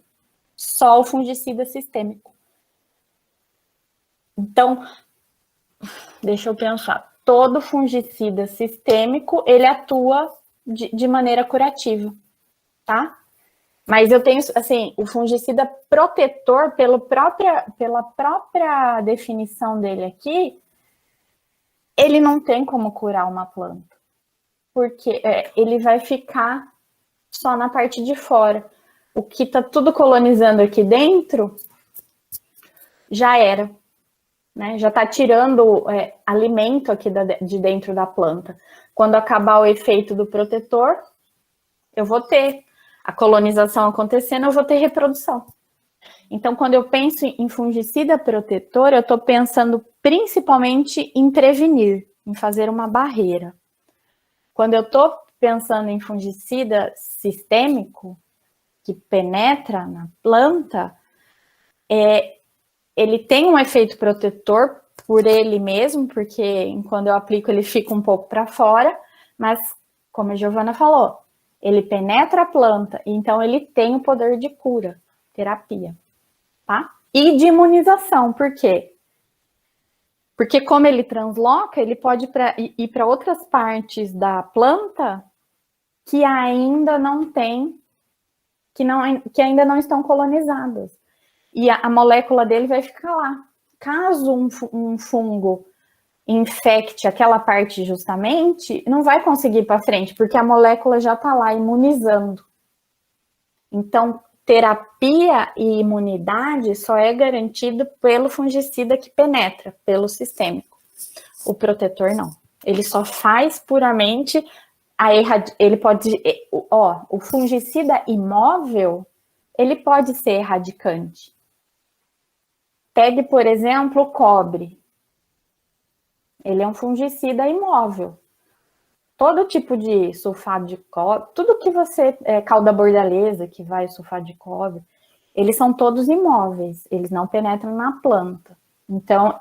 Só o fungicida sistêmico. Então, deixa eu pensar. Todo fungicida sistêmico, ele atua de maneira curativa, tá? Mas eu tenho, assim, o fungicida protetor, pela própria definição dele aqui, ele não tem como curar uma planta. Porque ele vai ficar só na parte de fora. O que tá tudo colonizando aqui dentro, já era. Né? Já tá tirando alimento aqui de dentro da planta. Quando acabar o efeito do protetor, eu vou ter a colonização acontecendo, eu vou ter reprodução. Então, quando eu penso em fungicida protetor, eu estou pensando principalmente em prevenir, em fazer uma barreira. Quando eu estou pensando em fungicida sistêmico, que penetra na planta, ele tem um efeito protetor por ele mesmo, porque quando eu aplico ele fica um pouco para fora, mas, como a Giovana falou, ele penetra a planta, então ele tem o poder de cura, terapia, tá? E de imunização, por quê? Porque como ele transloca, ele pode ir para outras partes da planta que ainda não tem, que ainda não estão colonizadas. E a molécula dele vai ficar lá. Caso um fungo infecte aquela parte justamente, não vai conseguir ir para frente, porque a molécula já está lá imunizando. Então, terapia e imunidade só é garantido pelo fungicida que penetra, pelo sistêmico. O protetor não. Ele só faz puramente ele pode, o fungicida imóvel, ele pode ser erradicante. Pegue, por exemplo, o cobre. Ele é um fungicida imóvel. Todo tipo de sulfato de cobre, tudo que você, calda bordaleza, que vai sulfato de cobre, eles são todos imóveis, eles não penetram na planta. Então,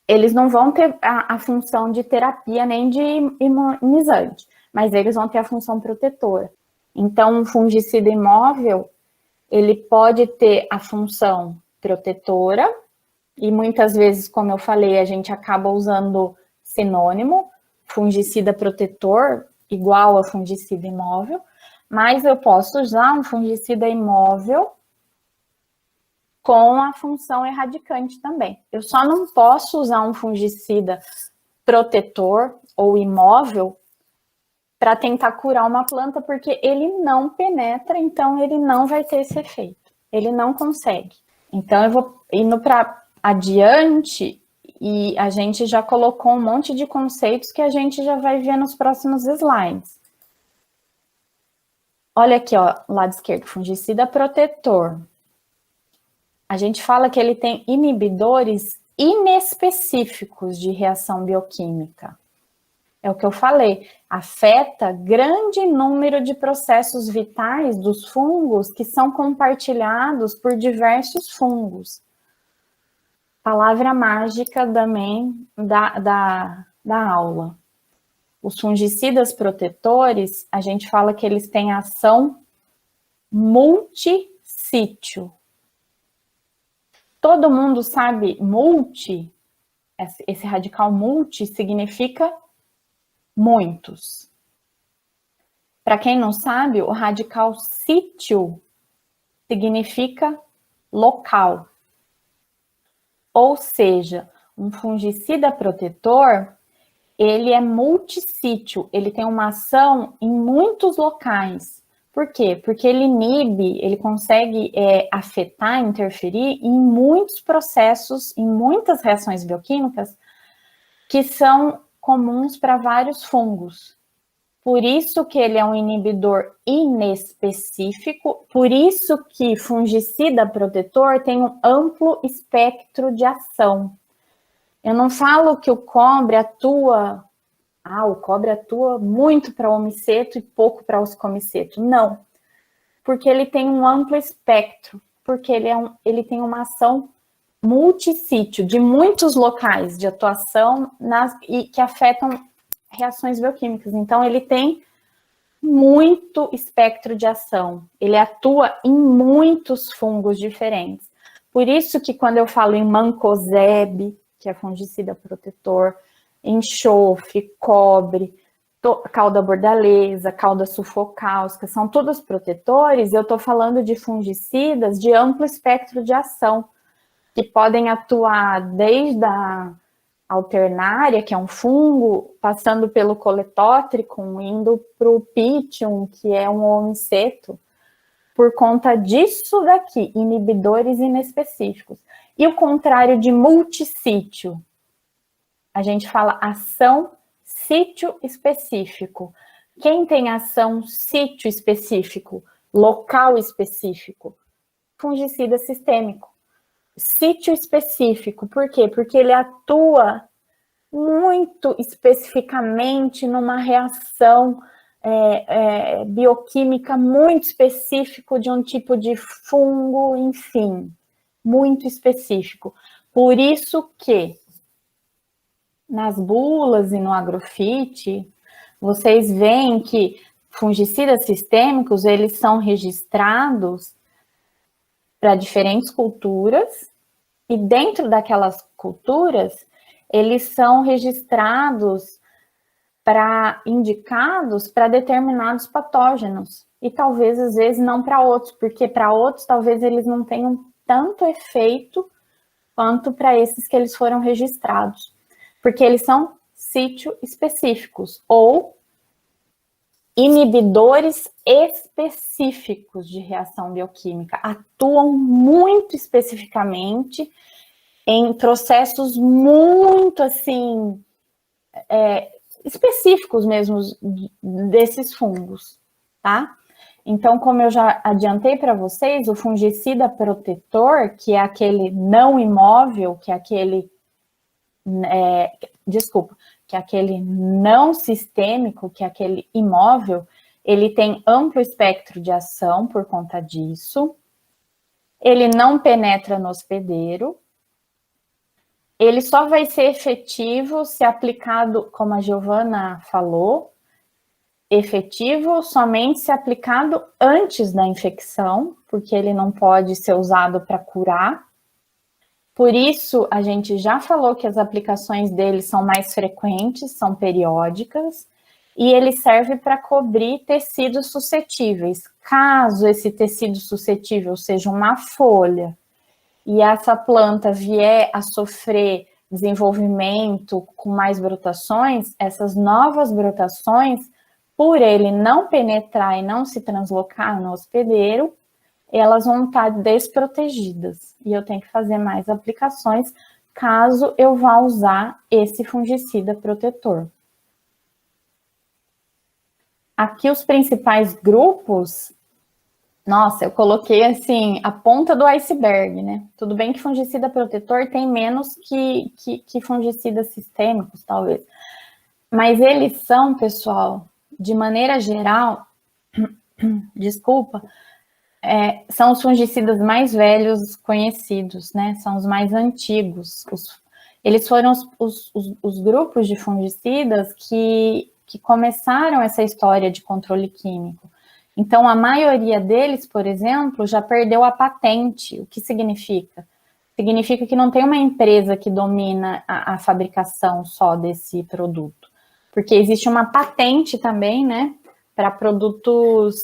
eles não vão ter a função de terapia nem de imunizante, mas eles vão ter a função protetora. Então, um fungicida imóvel, ele pode ter a função protetora, e muitas vezes, como eu falei, a gente acaba usando sinônimo, fungicida protetor igual a fungicida imóvel, mas eu posso usar um fungicida imóvel com a função erradicante também. Eu só não posso usar um fungicida protetor ou imóvel para tentar curar uma planta, porque ele não penetra, então ele não vai ter esse efeito. Ele não consegue. Então, eu vou indo para adiante e a gente já colocou um monte de conceitos que a gente já vai ver nos próximos slides. Olha aqui, ó, lado esquerdo, fungicida protetor. A gente fala que ele tem inibidores inespecíficos de reação bioquímica. É o que eu falei, afeta grande número de processos vitais dos fungos que são compartilhados por diversos fungos. Palavra mágica também da aula. Os fungicidas protetores, a gente fala que eles têm ação multissítio. Todo mundo sabe multi, esse radical multi significa muitos. Para quem não sabe, o radical sítio significa local. Ou seja, um fungicida protetor, ele é multissítio, ele tem uma ação em muitos locais. Por quê? Porque ele inibe, ele consegue afetar, interferir em muitos processos, em muitas reações bioquímicas que são comuns para vários fungos. Por isso que ele é um inibidor inespecífico, por isso que fungicida protetor tem um amplo espectro de ação. Eu não falo que o cobre atua, o cobre atua muito para homiceto e pouco para oscomiceto. Não, porque ele tem um amplo espectro, porque ele tem uma ação multissítio, de muitos locais de atuação e que afetam reações bioquímicas. Então, ele tem muito espectro de ação. Ele atua em muitos fungos diferentes. Por isso que quando eu falo em mancozeb, que é fungicida protetor, enxofre, cobre, cauda bordaleza, cauda sulfocáustica, são todos protetores, eu estou falando de fungicidas de amplo espectro de ação, que podem atuar desde a alternária, que é um fungo, passando pelo coletótrico, indo para o pitium, que é um homiceto, por conta disso daqui, inibidores inespecíficos. E o contrário de multissítio, a gente fala ação sítio específico. Quem tem ação sítio específico, local específico? Fungicida sistêmico. Sítio específico, por quê? Porque ele atua muito especificamente numa reação bioquímica muito específico de um tipo de fungo, enfim, muito específico. Por isso que nas bulas e no agrofite, vocês veem que fungicidas sistêmicos, eles são registrados para diferentes culturas, e dentro daquelas culturas, eles são registrados indicados para determinados patógenos, e talvez, às vezes, não para outros, porque para outros, talvez, eles não tenham tanto efeito quanto para esses que eles foram registrados, porque eles são sítio específicos, ou inibidores específicos de reação bioquímica, atuam muito especificamente em processos muito, assim, específicos mesmo desses fungos, tá? Então, como eu já adiantei para vocês, o fungicida protetor, que é aquele não imóvel, que é aquele, que é aquele não sistêmico, que é aquele imóvel, ele tem amplo espectro de ação por conta disso, ele não penetra no hospedeiro, ele só vai ser efetivo se aplicado, como a Giovana falou, efetivo somente se aplicado antes da infecção, porque ele não pode ser usado para curar. Por isso, a gente já falou que as aplicações dele são mais frequentes, são periódicas, e ele serve para cobrir tecidos suscetíveis. Caso esse tecido suscetível seja uma folha, e essa planta vier a sofrer desenvolvimento com mais brotações, essas novas brotações, por ele não penetrar e não se translocar no hospedeiro, elas vão estar desprotegidas. E eu tenho que fazer mais aplicações caso eu vá usar esse fungicida protetor. Aqui os principais grupos, nossa, eu coloquei assim, a ponta do iceberg, né? Tudo bem que fungicida protetor tem menos que fungicidas sistêmicos, talvez. Mas eles são, pessoal, de maneira geral, desculpa, são os fungicidas mais velhos conhecidos, né? São os mais antigos. Eles foram os grupos de fungicidas que começaram essa história de controle químico. Então, a maioria deles, por exemplo, já perdeu a patente. O que significa? Significa que não tem uma empresa que domina a fabricação só desse produto. Porque existe uma patente também, né? Para produtos,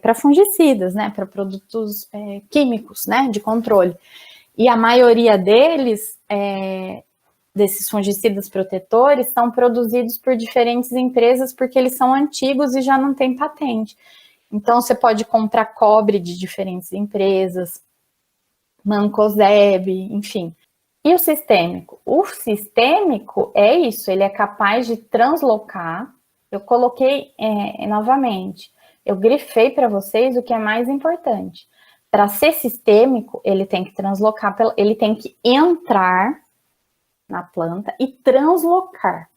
para fungicidas, né? Para produtos químicos, né? De controle. E a maioria deles, desses fungicidas protetores, são produzidos por diferentes empresas porque eles são antigos e já não tem patente. Então, você pode comprar cobre de diferentes empresas, mancozeb, enfim. E o sistêmico? O sistêmico é isso, ele é capaz de translocar. Eu coloquei novamente, eu grifei para vocês o que é mais importante. Para ser sistêmico, ele tem que translocar, ele tem que entrar na planta e translocar.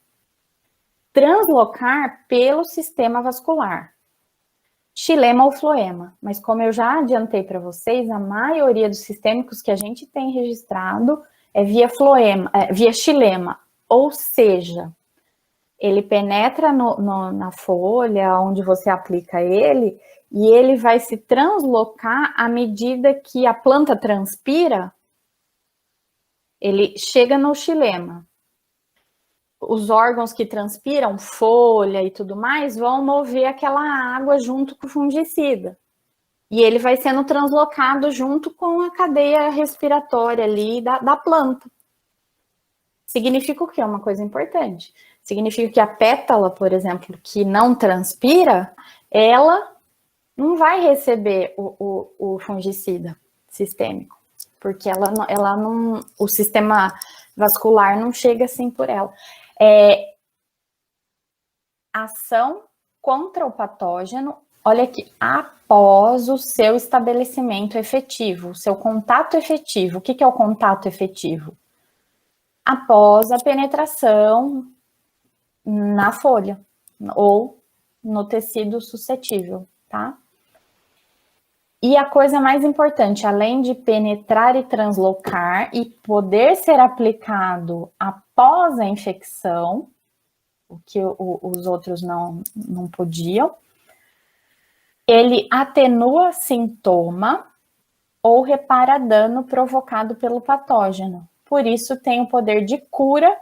Translocar pelo sistema vascular. Xilema ou floema, mas como eu já adiantei para vocês, a maioria dos sistêmicos que a gente tem registrado é via floema, via xilema, ou seja, ele penetra na folha onde você aplica ele e ele vai se translocar à medida que a planta transpira, ele chega no xilema. Os órgãos que transpiram, folha e tudo mais, vão mover aquela água junto com o fungicida. E ele vai sendo translocado junto com a cadeia respiratória ali da planta. Significa o quê? Uma coisa importante. Significa que a pétala, por exemplo, que não transpira, ela não vai receber o fungicida sistêmico, porque ela não, o sistema vascular não chega assim por ela. Ação contra o patógeno, olha aqui, após o seu estabelecimento efetivo, o seu contato efetivo. O que é o contato efetivo? Após a penetração na folha ou no tecido suscetível, tá? E a coisa mais importante, além de penetrar e translocar e poder ser aplicado após a infecção, o que os outros não podiam, ele atenua sintoma ou repara dano provocado pelo patógeno. Por isso tem o poder de cura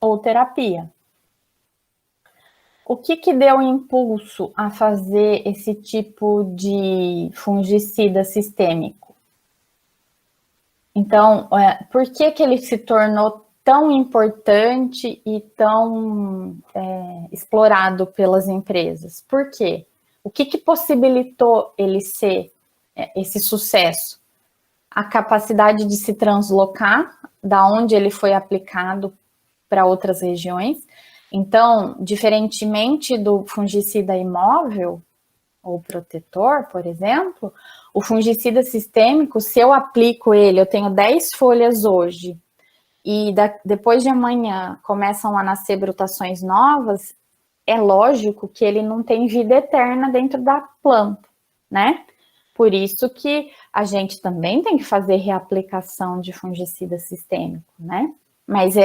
ou terapia. O que deu impulso a fazer esse tipo de fungicida sistêmico? Então, por que ele se tornou tão importante e tão explorado pelas empresas? Por quê? O que possibilitou ele ser esse sucesso? A capacidade de se translocar da onde ele foi aplicado para outras regiões. Então, diferentemente do fungicida imóvel ou protetor, por exemplo, o fungicida sistêmico, se eu aplico ele, eu tenho 10 folhas hoje, e depois de amanhã começam a nascer brutações novas, é lógico que ele não tem vida eterna dentro da planta, né? Por isso que a gente também tem que fazer reaplicação de fungicida sistêmico, né? Mas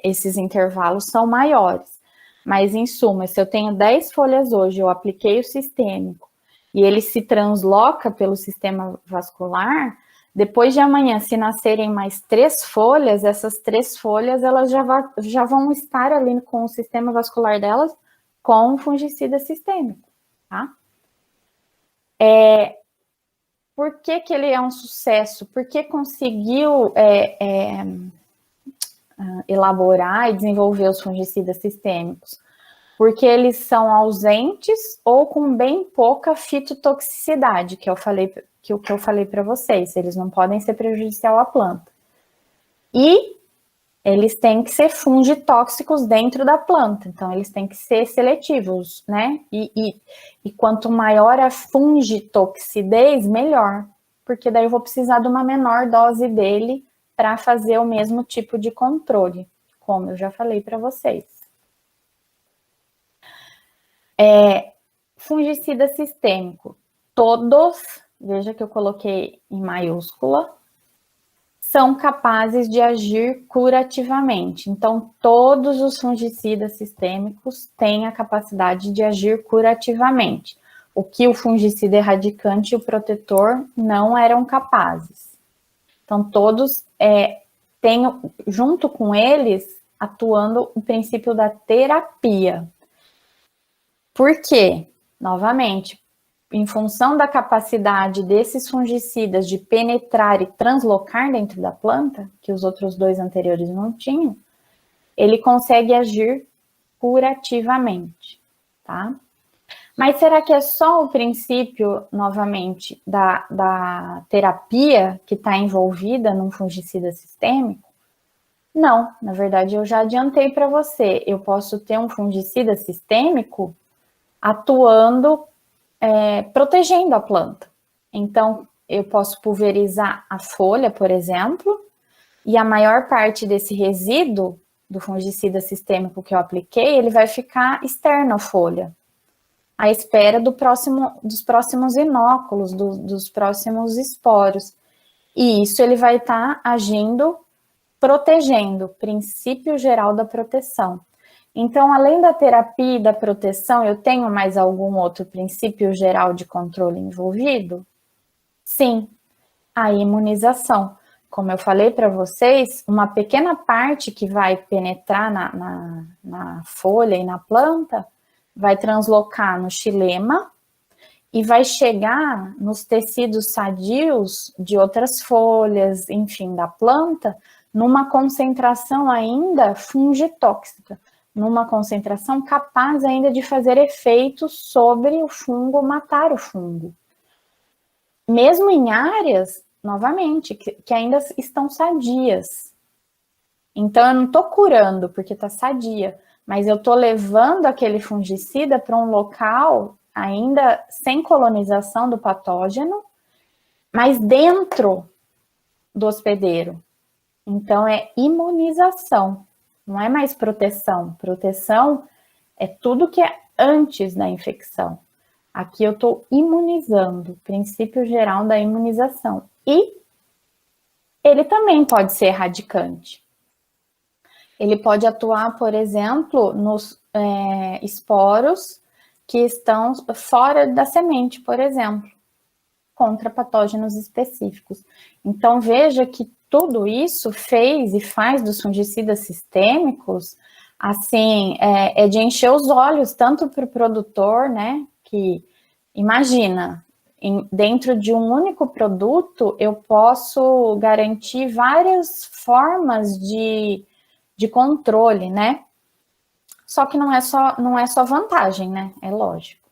esses intervalos são maiores. Mas, em suma, se eu tenho 10 folhas hoje, eu apliquei o sistêmico, e ele se transloca pelo sistema vascular, depois de amanhã, se nascerem mais 3 folhas, essas 3 folhas, elas já vão estar ali com o sistema vascular delas com o fungicida sistêmico, tá? Por que ele é um sucesso? Porque conseguiu elaborar e desenvolver os fungicidas sistêmicos? Porque eles são ausentes ou com bem pouca fitotoxicidade, que eu falei para vocês, eles não podem ser prejudicial à planta. E eles têm que ser fungitóxicos dentro da planta, então eles têm que ser seletivos, né? E quanto maior a fungitoxidez, melhor, porque daí eu vou precisar de uma menor dose dele para fazer o mesmo tipo de controle, como eu já falei para vocês. Fungicida sistêmico, todos, veja que eu coloquei em maiúscula, são capazes de agir curativamente. Então, todos os fungicidas sistêmicos têm a capacidade de agir curativamente, o que o fungicida erradicante e o protetor não eram capazes. Então, todos têm, junto com eles, atuando o princípio da terapia. Por quê? Novamente, em função da capacidade desses fungicidas de penetrar e translocar dentro da planta, que os outros dois anteriores não tinham, ele consegue agir curativamente, tá? Mas será que é só o princípio, novamente, da terapia que está envolvida num fungicida sistêmico? Não, na verdade eu já adiantei para você, eu posso ter um fungicida sistêmico atuando protegendo a planta. Então, eu posso pulverizar a folha, por exemplo, e a maior parte desse resíduo do fungicida sistêmico que eu apliquei, ele vai ficar externo à folha, à espera dos próximos inóculos, dos próximos esporos. E isso ele vai estar agindo, protegendo, princípio geral da proteção. Então, além da terapia e da proteção, eu tenho mais algum outro princípio geral de controle envolvido? Sim, a imunização. Como eu falei para vocês, uma pequena parte que vai penetrar na folha e na planta vai translocar no xilema e vai chegar nos tecidos sadios de outras folhas, enfim, da planta, numa concentração ainda fungitóxica, numa concentração capaz ainda de fazer efeitos sobre o fungo, matar o fungo. Mesmo em áreas, novamente, que ainda estão sadias. Então, eu não estou curando porque está sadia, mas eu estou levando aquele fungicida para um local ainda sem colonização do patógeno, mas dentro do hospedeiro. Então, é imunização, não é mais proteção. Proteção é tudo que é antes da infecção. Aqui eu estou imunizando, princípio geral da imunização. E ele também pode ser erradicante. Ele pode atuar, por exemplo, nos esporos que estão fora da semente, por exemplo, contra patógenos específicos. Então, veja que tudo isso fez e faz dos fungicidas sistêmicos, assim, é de encher os olhos, tanto para o produtor, né, que, imagina, dentro de um único produto, eu posso garantir várias formas de controle, né? Só que não é só vantagem, né? É lógico.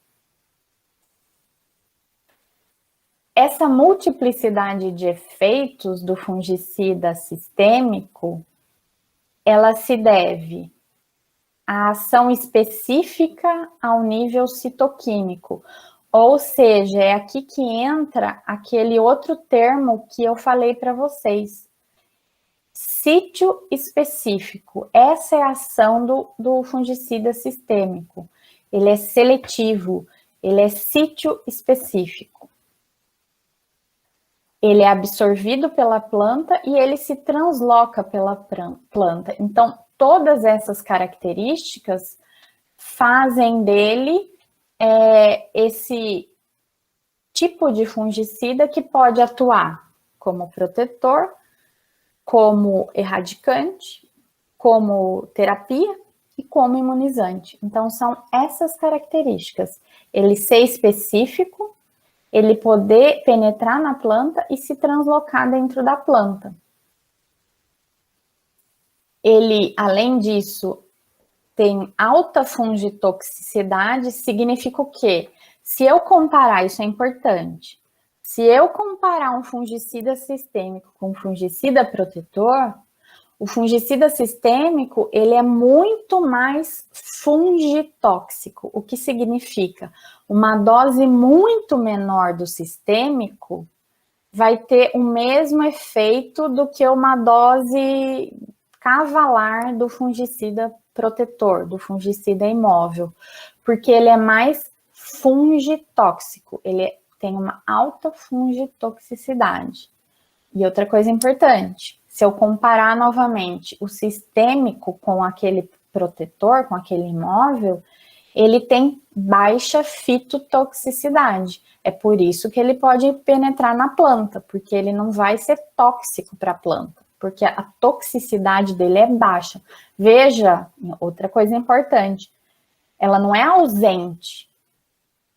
Essa multiplicidade de efeitos do fungicida sistêmico, ela se deve à ação específica ao nível citoquímico, ou seja, é aqui que entra aquele outro termo que eu falei para vocês. Sítio específico, essa é a ação do fungicida sistêmico. Ele é seletivo, ele é sítio específico. Ele é absorvido pela planta e ele se transloca pela planta. Então, todas essas características fazem dele esse tipo de fungicida que pode atuar como protetor, como erradicante, como terapia e como imunizante. Então, são essas características. Ele ser específico, ele poder penetrar na planta e se translocar dentro da planta. Ele, além disso, tem alta fungitoxicidade, significa o quê? Se eu comparar, isso é importante, se eu comparar um fungicida sistêmico com um fungicida protetor, O fungicida sistêmico, ele é muito mais fungitóxico. O que significa? Uma dose muito menor do sistêmico vai ter o mesmo efeito do que uma dose cavalar do fungicida protetor, do fungicida imóvel, porque ele é mais fungitóxico, ele tem uma alta fungitoxicidade. E outra coisa importante, se eu comparar novamente o sistêmico com aquele protetor, com aquele imóvel, ele tem baixa fitotoxicidade. É por isso que ele pode penetrar na planta, porque ele não vai ser tóxico para a planta, porque a toxicidade dele é baixa. Veja, outra coisa importante, ela não é ausente.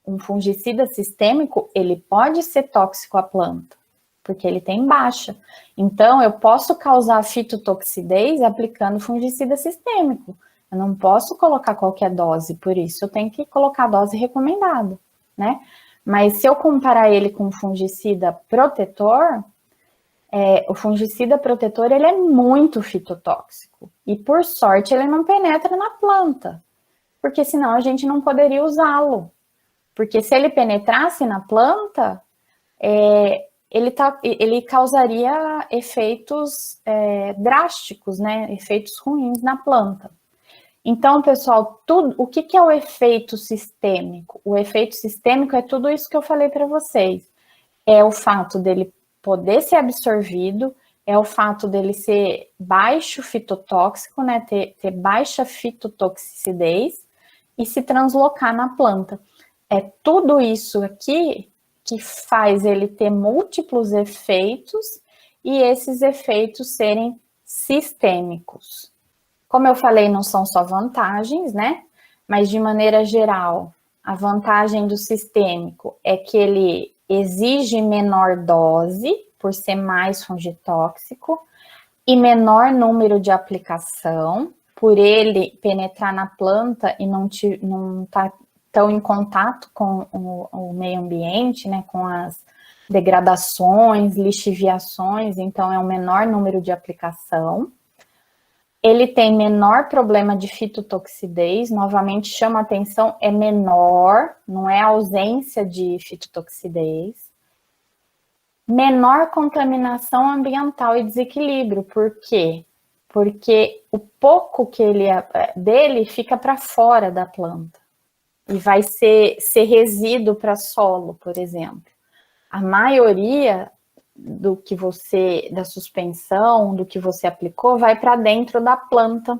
Um fungicida sistêmico, ele pode ser tóxico à planta, porque ele tem baixa. Então, eu posso causar fitotoxidez aplicando fungicida sistêmico. Eu não posso colocar qualquer dose, por isso eu tenho que colocar a dose recomendada, né? Mas se eu comparar ele com o fungicida protetor, o fungicida protetor, ele é muito fitotóxico. E, por sorte, ele não penetra na planta, porque senão a gente não poderia usá-lo. Porque se ele penetrasse na planta, ele causaria efeitos drásticos, né? Efeitos ruins na planta. Então, pessoal, o que é o efeito sistêmico? O efeito sistêmico é tudo isso que eu falei para vocês. É o fato dele poder ser absorvido, é o fato dele ser baixo fitotóxico, né? Ter baixa fitotoxicidez e se translocar na planta. É tudo isso aqui que faz ele ter múltiplos efeitos e esses efeitos serem sistêmicos. Como eu falei, não são só vantagens, né? Mas, de maneira geral, a vantagem do sistêmico é que ele exige menor dose, por ser mais fungitóxico, e menor número de aplicação, por ele penetrar na planta e não estar tão em contato com o meio ambiente, né? Com as degradações, lixiviações, então é um menor número de aplicação. Ele tem menor problema de fitotoxidez, novamente chama atenção, é menor, não é ausência de fitotoxidez. Menor contaminação ambiental e desequilíbrio, por quê? Porque o pouco que dele fica para fora da planta e vai ser resíduo para solo, por exemplo. A maioria da suspensão, do que você aplicou, vai para dentro da planta,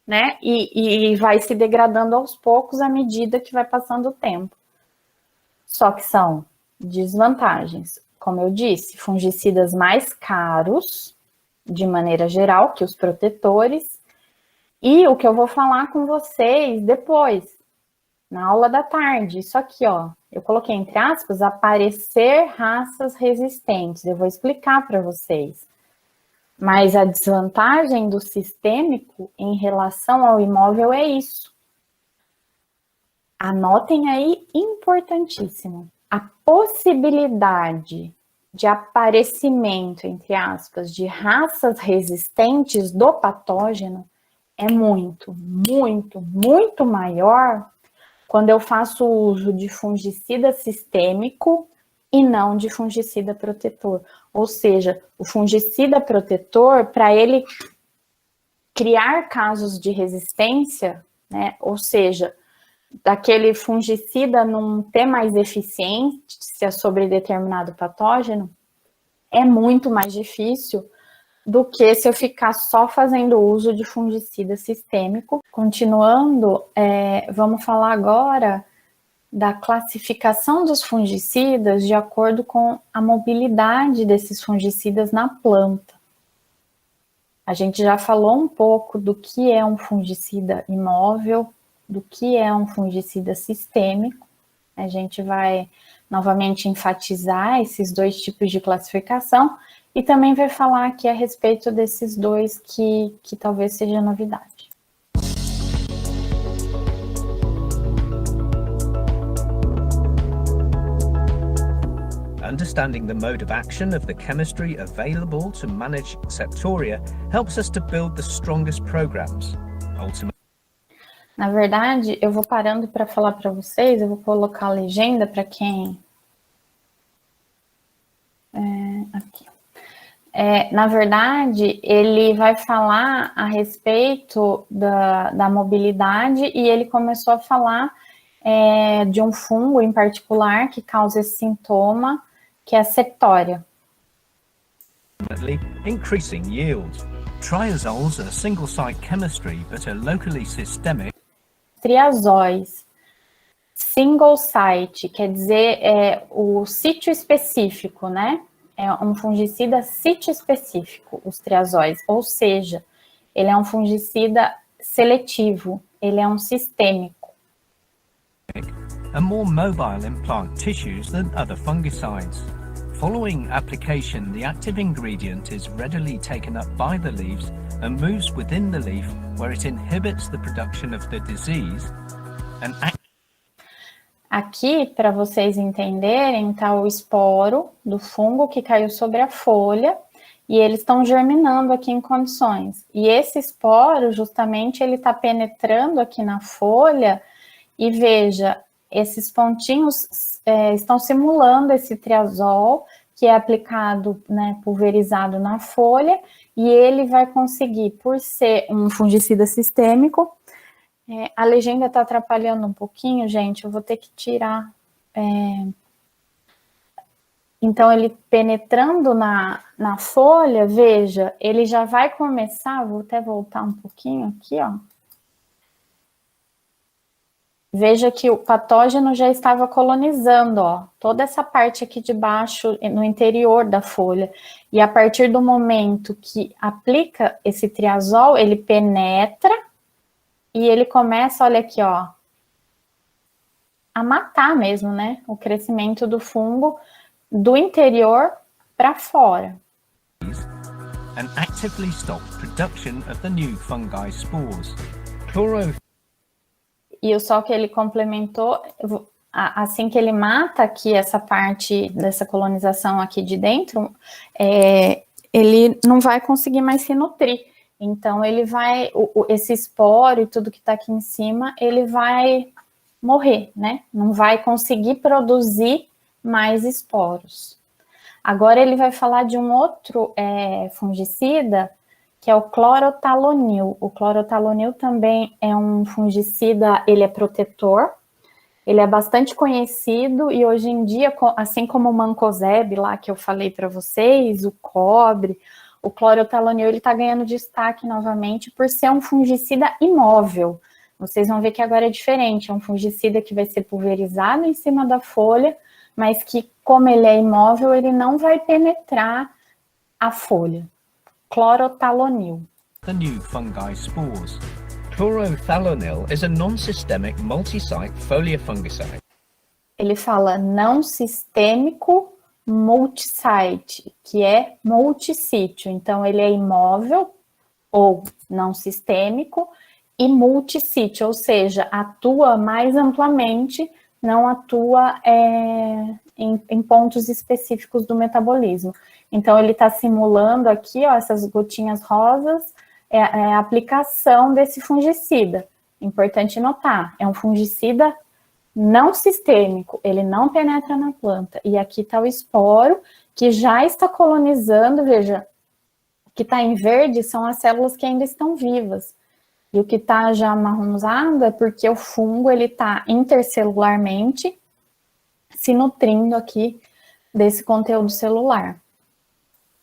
né? E vai se degradando aos poucos à medida que vai passando o tempo. Só que são desvantagens. Como eu disse, fungicidas mais caros, de maneira geral, que os protetores. E o que eu vou falar com vocês depois, na aula da tarde, isso aqui, ó, eu coloquei entre aspas, aparecer raças resistentes. Eu vou explicar para vocês. Mas a desvantagem do sistêmico em relação ao imóvel é isso. Anotem aí, importantíssimo. A possibilidade de aparecimento, entre aspas, de raças resistentes do patógeno é muito, muito, muito maior quando eu faço uso de fungicida sistêmico e não de fungicida protetor. Ou seja, o fungicida protetor, para ele criar casos de resistência, né? Ou seja, daquele fungicida não ter mais eficiência sobre determinado patógeno, é muito mais difícil do que se eu ficar só fazendo uso de fungicida sistêmico. Continuando, vamos falar agora da classificação dos fungicidas de acordo com a mobilidade desses fungicidas na planta. A gente já falou um pouco do que é um fungicida imóvel, do que é um fungicida sistêmico. A gente vai novamente enfatizar esses dois tipos de classificação e também vai falar aqui a respeito desses dois que talvez seja novidade. Understanding the mode of action of the chemistry available to manage septoria helps us to build the strongest programs. Ultimately, na verdade, eu vou parando para falar para vocês, eu vou colocar a legenda para quem... aqui. Na verdade, ele vai falar a respeito da mobilidade e ele começou a falar de um fungo em particular que causa esse sintoma, que é a septória. increasing yield. Triazoles are single-site chemistry but are locally systemic. Triazóis, single site, quer dizer o sítio específico, né? É um fungicida sítio específico, os triazóis, ou seja, ele é um fungicida seletivo, ele é um sistêmico. Are more mobile in plant tissues than other fungicides. Following application, the active ingredient is readily taken up by the leaves and moves within the leaf where it inhibits the production of the disease and Aqui, para vocês entenderem, está o esporo do fungo que caiu sobre a folha e eles estão germinando aqui em condições. E esse esporo, justamente, ele está penetrando aqui na folha e veja, esses pontinhos estão simulando esse triazol que é aplicado, né, pulverizado na folha, e ele vai conseguir, por ser um fungicida sistêmico, a legenda está atrapalhando um pouquinho, gente, eu vou ter que tirar. Então, ele penetrando na folha, veja, ele já vai começar, vou até voltar um pouquinho aqui, ó. Veja que o patógeno já estava colonizando, ó, toda essa parte aqui de baixo, no interior da folha. E a partir do momento que aplica esse triazol, ele penetra e ele começa, olha aqui, ó, a matar mesmo, né, o crescimento do fungo do interior para fora. and actively stop production of the new fungi spores. E só que ele complementou, assim que ele mata aqui essa parte dessa colonização aqui de dentro, ele não vai conseguir mais se nutrir. Então, ele vai, esse esporo e tudo que está aqui em cima, ele vai morrer, né? Não vai conseguir produzir mais esporos. Agora, ele vai falar de um outro fungicida, que é o clorotalonil. O clorotalonil também é um fungicida, ele é protetor, ele é bastante conhecido e hoje em dia, assim como o mancozeb lá que eu falei para vocês, o cobre, o clorotalonil, ele está ganhando destaque novamente por ser um fungicida imóvel. Vocês vão ver que agora é diferente, é um fungicida que vai ser pulverizado em cima da folha, mas que, como ele é imóvel, ele não vai penetrar a folha. Clorotalonil. The new fungi spores. Chlorothalonil is a non-systemic multi-site foliar fungicide. Ele fala não sistêmico multisite, que é multissítio. Então, ele é imóvel ou não sistêmico e multissítio, ou seja, atua mais amplamente, não atua em pontos específicos do metabolismo. Então, ele está simulando aqui, ó, essas gotinhas rosas, a aplicação desse fungicida. Importante notar, é um fungicida não sistêmico, ele não penetra na planta. E aqui está o esporo, que já está colonizando, veja, o que está em verde são as células que ainda estão vivas. E o que está já amarronzado é porque o fungo, ele está intercelularmente se nutrindo aqui desse conteúdo celular.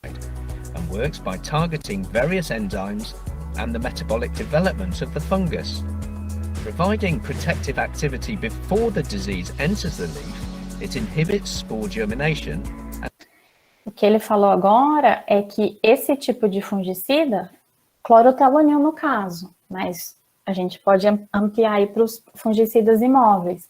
And works by targeting various enzymes and the metabolic development of the fungus. Providing protective activity before the disease enters the leaf, it inhibits spore germination. O que ele falou agora é que esse tipo de fungicida, clorotalonil no caso, mas a gente pode ampliar aí para os fungicidas imóveis.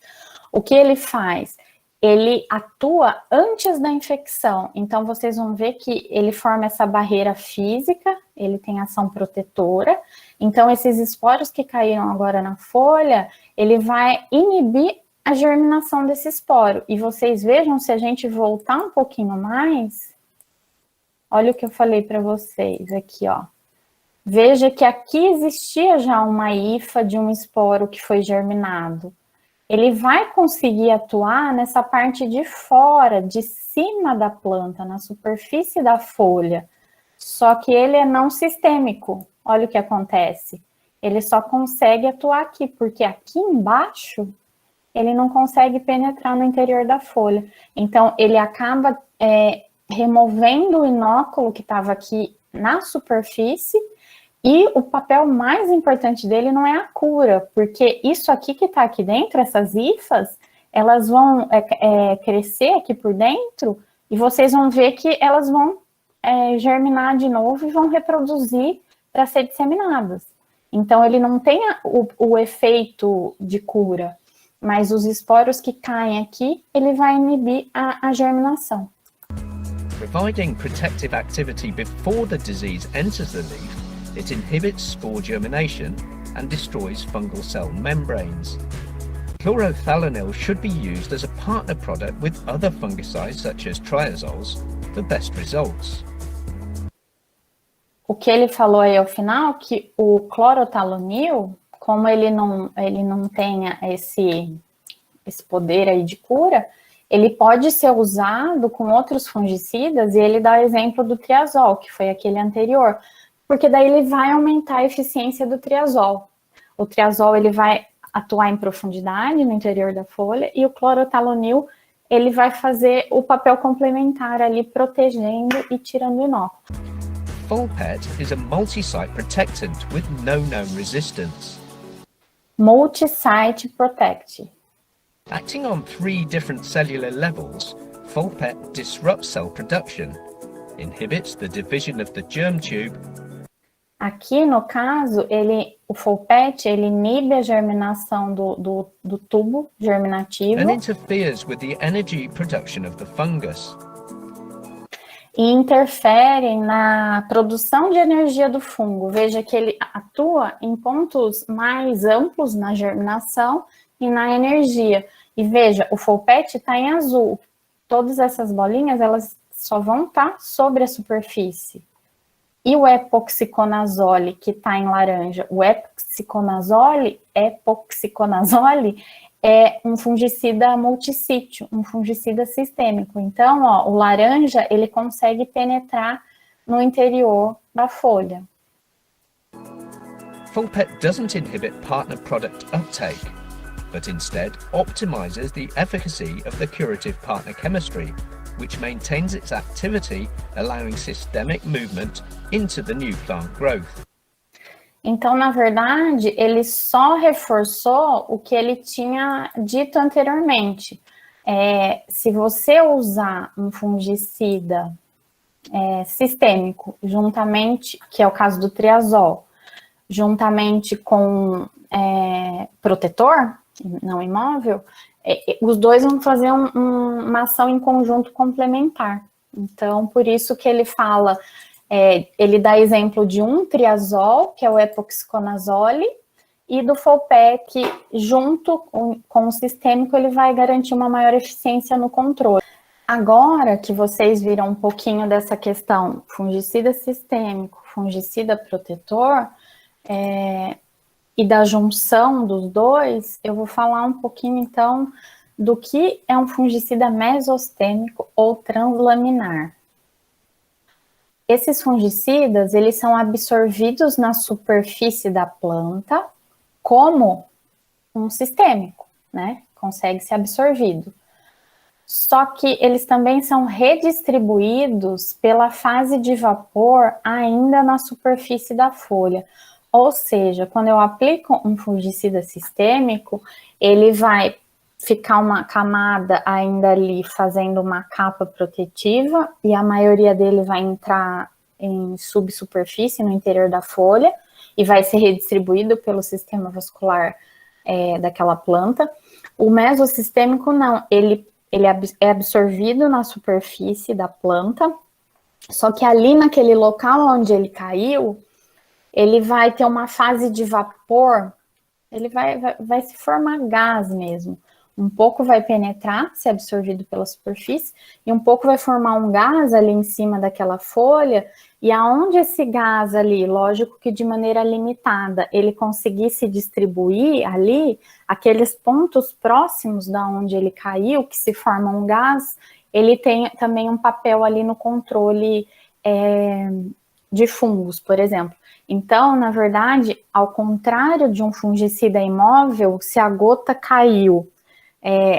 O que ele faz? Ele atua antes da infecção, então vocês vão ver que ele forma essa barreira física, ele tem ação protetora, então esses esporos que caíram agora na folha, ele vai inibir a germinação desse esporo. E vocês vejam, se a gente voltar um pouquinho mais, olha o que eu falei para vocês aqui, ó. Veja que aqui existia já uma hifa de um esporo que foi germinado. Ele vai conseguir atuar nessa parte de fora, de cima da planta, na superfície da folha. Só que ele é não sistêmico. Olha o que acontece. Ele só consegue atuar aqui, porque aqui embaixo ele não consegue penetrar no interior da folha. Então, ele acaba removendo o inóculo que estava aqui na superfície. E o papel mais importante dele não é a cura, porque isso aqui que está aqui dentro, essas hifas, elas vão crescer aqui por dentro e vocês vão ver que elas vão germinar de novo e vão reproduzir para ser disseminadas. Então, ele não tem o efeito de cura, mas os esporos que caem aqui, ele vai inibir a germinação. Providing protective activity before the disease enters the leaf, it inhibits spore germination and destroys fungal cell membranes. Chlorothalonil should be used as a partner product with other fungicides such as triazoles for best results. O que ele falou aí ao final, que o clorothalonil, como ele não tem esse poder aí de cura, ele pode ser usado com outros fungicidas, e ele dá o exemplo do triazol, que foi aquele anterior, porque daí ele vai aumentar a eficiência do triazol. O triazol, ele vai atuar em profundidade no interior da folha, e o clorothalonil, ele vai fazer o papel complementar ali, protegendo e tirando o inóculo. Folpet is a multi-site protectant with no known resistance. Multi-site protect. Acting on 3 different cellular levels, Folpet disrupts cell production, inhibits the division of the germ tube. Aqui, no caso, o Folpet, ele inibe a germinação do tubo germinativo. And interferes with the energy production of the fungus. E interfere na produção de energia do fungo. Veja que ele atua em pontos mais amplos na germinação e na energia. E veja, o Folpet está em azul. Todas essas bolinhas, elas só vão estar sobre a superfície. E o epoxiconazole, que está em laranja, o epoxiconazole é um fungicida multissítio, um fungicida sistêmico. Então, ó, o laranja, ele consegue penetrar no interior da folha. Folpet doesn't inhibit partner product uptake, but instead optimizes the efficacy of the curative partner chemistry, which maintains its activity, allowing systemic movement into the new plant growth. Então, na verdade, ele só reforçou o que ele tinha dito anteriormente. Se você usar um fungicida sistêmico, juntamente, que é o caso do triazol, juntamente com protetor, não imóvel, os dois vão fazer uma ação em conjunto complementar. Então, por isso que ele fala, ele dá exemplo de um triazol, que é o epoxiconazole, e do Folpet, que junto com o sistêmico, ele vai garantir uma maior eficiência no controle. Agora que vocês viram um pouquinho dessa questão fungicida sistêmico, fungicida protetor, e da junção dos dois, eu vou falar um pouquinho, então, do que é um fungicida mesostêmico ou translaminar. Esses fungicidas, eles são absorvidos na superfície da planta como um sistêmico, né? Consegue ser absorvido. Só que eles também são redistribuídos pela fase de vapor ainda na superfície da folha. Ou seja, quando eu aplico um fungicida sistêmico, ele vai ficar uma camada ainda ali fazendo uma capa protetiva e a maioria dele vai entrar em subsuperfície no interior da folha e vai ser redistribuído pelo sistema vascular daquela planta. O mesossistêmico não, ele é absorvido na superfície da planta, só que ali naquele local onde ele caiu, ele vai ter uma fase de vapor, ele vai se formar gás mesmo, Um pouco vai penetrar, ser absorvido pela superfície, e um pouco vai formar um gás ali em cima daquela folha, e aonde esse gás ali, lógico que de maneira limitada, ele conseguir se distribuir ali, aqueles pontos próximos da onde ele caiu, que se forma um gás, ele tem também um papel ali no controle de fungos, por exemplo. Então, na verdade, ao contrário de um fungicida imóvel, se a gota caiu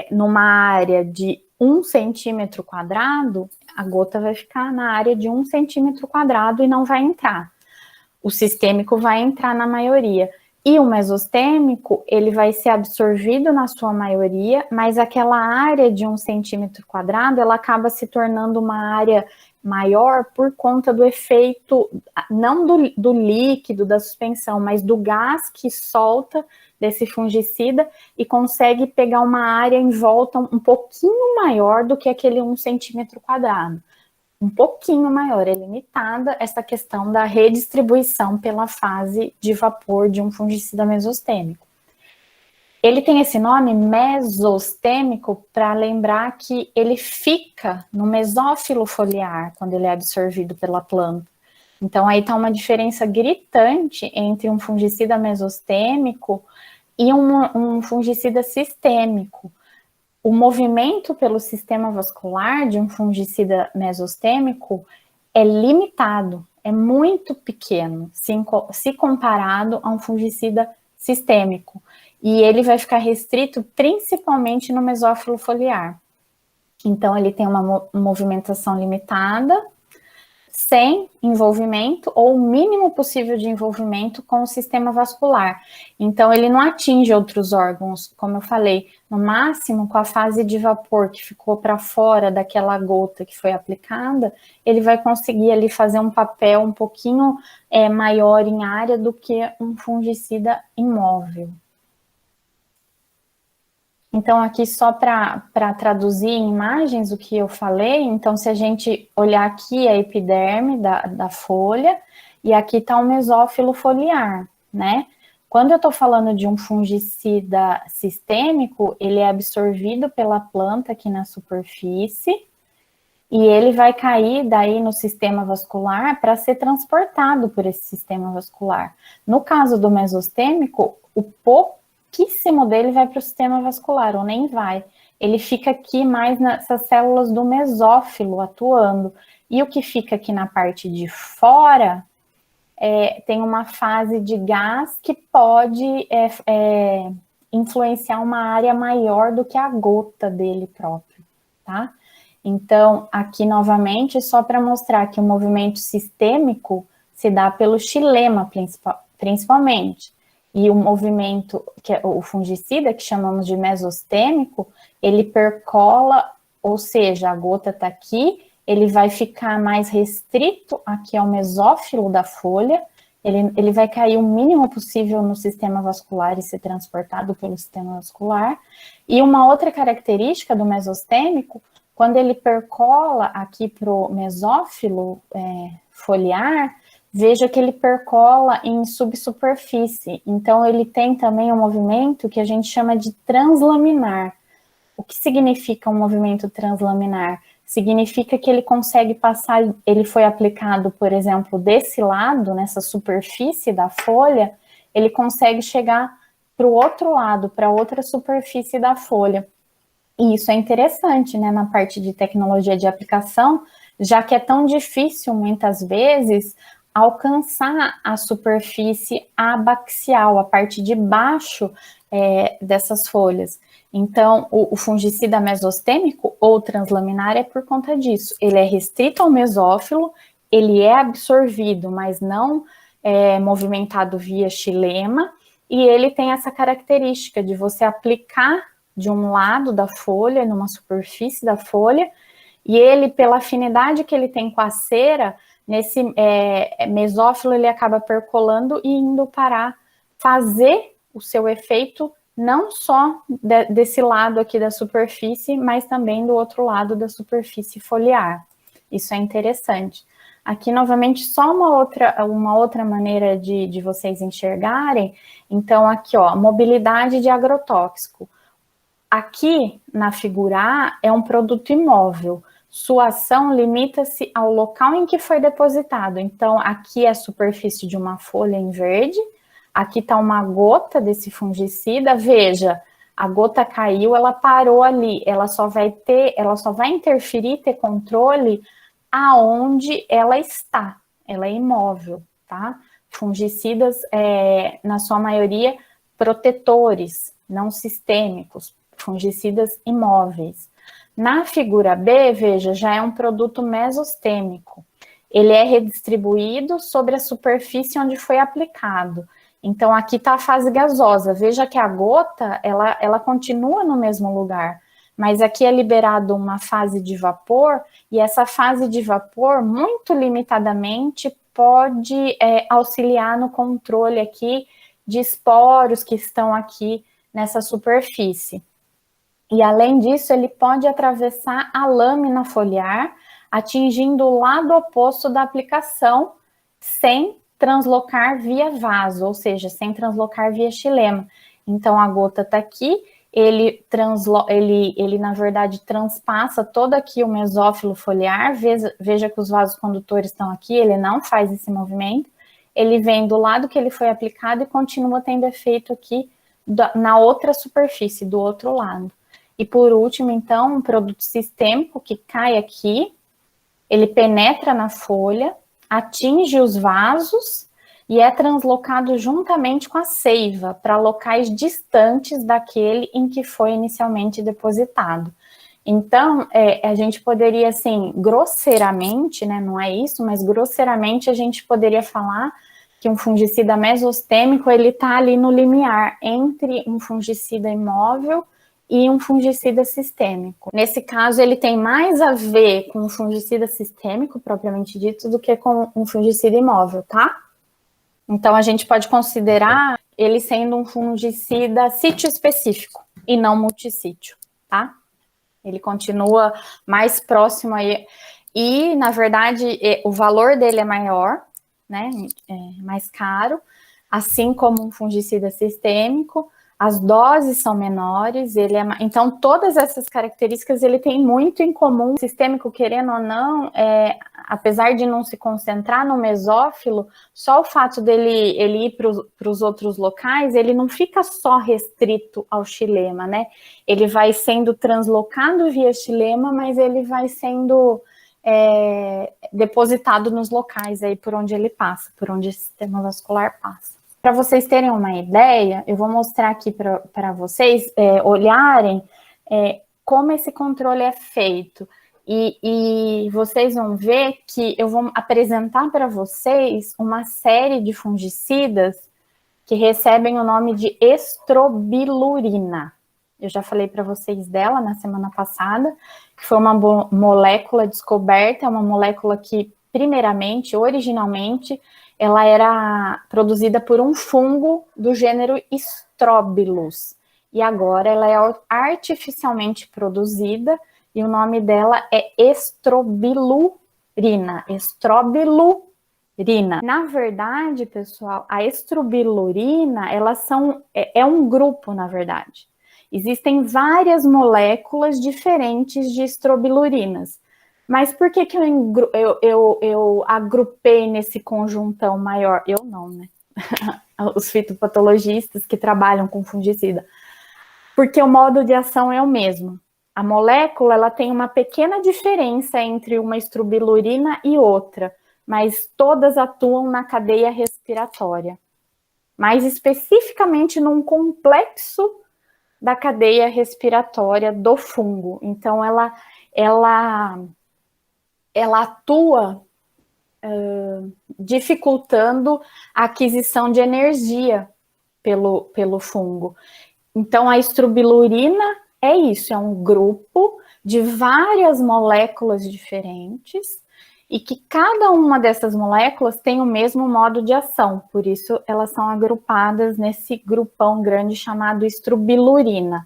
numa área de 1 centímetro quadrado, a gota vai ficar na área de 1 centímetro quadrado e não vai entrar. O sistêmico vai entrar na maioria. E o mesostêmico, ele vai ser absorvido na sua maioria, mas aquela área de 1 centímetro quadrado, ela acaba se tornando uma área maior por conta do efeito, não do líquido, da suspensão, mas do gás que solta desse fungicida e consegue pegar uma área em volta um pouquinho maior do que aquele 1 centímetro quadrado. Um pouquinho maior, é limitada essa questão da redistribuição pela fase de vapor de um fungicida mesostêmico. Ele tem esse nome mesostêmico para lembrar que ele fica no mesófilo foliar quando ele é absorvido pela planta. Então aí está uma diferença gritante entre um fungicida mesostêmico e um fungicida sistêmico. O movimento pelo sistema vascular de um fungicida mesostêmico é limitado, é muito pequeno, se comparado a um fungicida sistêmico. E ele vai ficar restrito principalmente no mesófilo foliar. Então, ele tem uma movimentação limitada, sem envolvimento, ou o mínimo possível de envolvimento com o sistema vascular. Então, ele não atinge outros órgãos, como eu falei, no máximo com a fase de vapor que ficou para fora daquela gota que foi aplicada, ele vai conseguir ali fazer um papel um pouquinho maior em área do que um fungicida imóvel. Então, aqui só para traduzir em imagens o que eu falei, então se a gente olhar aqui a epiderme da folha, e aqui está o mesófilo foliar, né? Quando eu estou falando de um fungicida sistêmico, ele é absorvido pela planta aqui na superfície, e ele vai cair daí no sistema vascular para ser transportado por esse sistema vascular. No caso do mesostêmico, o pouquíssimo dele vai para o sistema vascular, ou nem vai. Ele fica aqui mais nessas células do mesófilo atuando. E o que fica aqui na parte de fora tem uma fase de gás que pode influenciar uma área maior do que a gota dele próprio, tá? Então, aqui novamente, só para mostrar que o movimento sistêmico se dá pelo xilema principalmente. E o movimento, que é o fungicida, que chamamos de mesostêmico, ele percola, ou seja, a gota está aqui, ele vai ficar mais restrito aqui ao mesófilo da folha, ele vai cair o mínimo possível no sistema vascular e ser transportado pelo sistema vascular. E uma outra característica do mesostêmico, quando ele percola aqui para o mesófilo foliar, veja que ele percola em subsuperfície. Então, ele tem também um movimento que a gente chama de translaminar. O que significa um movimento translaminar? Significa que ele consegue passar, ele foi aplicado, por exemplo, desse lado, nessa superfície da folha, ele consegue chegar para o outro lado, para outra superfície da folha. E isso é interessante, né, na parte de tecnologia de aplicação, já que é tão difícil, muitas vezes, alcançar a superfície abaxial, a parte de baixo dessas folhas. Então, o fungicida mesostêmico ou translaminar é por conta disso. Ele é restrito ao mesófilo, ele é absorvido, mas não movimentado via xilema, e ele tem essa característica de você aplicar de um lado da folha, numa superfície da folha, e ele, pela afinidade que ele tem com a cera, nesse mesófilo ele acaba percolando e indo para fazer o seu efeito não só desse lado aqui da superfície, mas também do outro lado da superfície foliar. Isso é interessante. Aqui, novamente, só uma outra maneira de vocês enxergarem. Então, aqui, ó, mobilidade de agrotóxico. aqui na figura A é um produto imóvel. Sua ação limita-se ao local em que foi depositado. Então, aqui é a superfície de uma folha em verde, aqui está uma gota desse fungicida. Veja, a gota caiu, ela parou ali, ela só vai interferir, ter controle aonde ela está. Ela é imóvel, tá? Fungicidas, na sua maioria, protetores, não sistêmicos, fungicidas imóveis. Na figura B, veja, já é um produto mesostêmico. Ele é redistribuído sobre a superfície onde foi aplicado. Então, aqui está a fase gasosa. Veja que a gota, ela continua no mesmo lugar. Mas aqui é liberado uma fase de vapor, e essa fase de vapor, muito limitadamente, pode auxiliar no controle aqui de esporos que estão aqui nessa superfície. E, além disso, ele pode atravessar a lâmina foliar, atingindo o lado oposto da aplicação, sem translocar via vaso, ou seja, sem translocar via xilema. Então, a gota está aqui, ele, na verdade, transpassa todo aqui o mesófilo foliar, veja que os vasos condutores estão aqui, ele não faz esse movimento, ele vem do lado que ele foi aplicado e continua tendo efeito aqui na outra superfície, do outro lado. E por último, então, um produto sistêmico que cai aqui, ele penetra na folha, atinge os vasos e é translocado juntamente com a seiva para locais distantes daquele em que foi inicialmente depositado. Então, a gente poderia, assim, grosseiramente, né, não é isso, mas grosseiramente a gente poderia falar que um fungicida mesostêmico, ele está ali no limiar entre um fungicida imóvel e um fungicida sistêmico. Nesse caso, ele tem mais a ver com um fungicida sistêmico, propriamente dito, do que com um fungicida imóvel, tá? Então, a gente pode considerar ele sendo um fungicida sítio específico e não multissítio, tá? Ele continua mais próximo aí. E, na verdade, o valor dele é maior, né? É mais caro, assim como um fungicida sistêmico. As doses são menores, então todas essas características ele tem muito em comum. O sistêmico, querendo ou não, apesar de não se concentrar no mesófilo, só o fato dele ir para os outros locais, ele não fica só restrito ao xilema, né? Ele vai sendo translocado via xilema, mas ele vai sendo depositado nos locais aí por onde ele passa, por onde o sistema vascular passa. Para vocês terem uma ideia, eu vou mostrar aqui para vocês olharem como esse controle é feito. E vocês vão ver que eu vou apresentar para vocês uma série de fungicidas que recebem o nome de estrobilurina. Eu já falei para vocês dela na semana passada, que foi uma molécula descoberta, é uma molécula que, primeiramente, originalmente, ela era produzida por um fungo do gênero Strobilus. E agora ela é artificialmente produzida e o nome dela é estrobilurina. Estrobilurina. Na verdade, pessoal, a estrobilurina, é um grupo, na verdade. Existem várias moléculas diferentes de estrobilurinas. Mas por que eu agrupei nesse conjuntão maior? Eu não, né? Os fitopatologistas que trabalham com fungicida. Porque o modo de ação é o mesmo. A molécula, ela tem uma pequena diferença entre uma estrobilurina e outra, mas todas atuam na cadeia respiratória. Mais especificamente num complexo da cadeia respiratória do fungo. Então, ela atua dificultando a aquisição de energia pelo fungo. Então, a estrobilurina é isso, é um grupo de várias moléculas diferentes e que cada uma dessas moléculas tem o mesmo modo de ação, por isso elas são agrupadas nesse grupão grande chamado estrobilurina,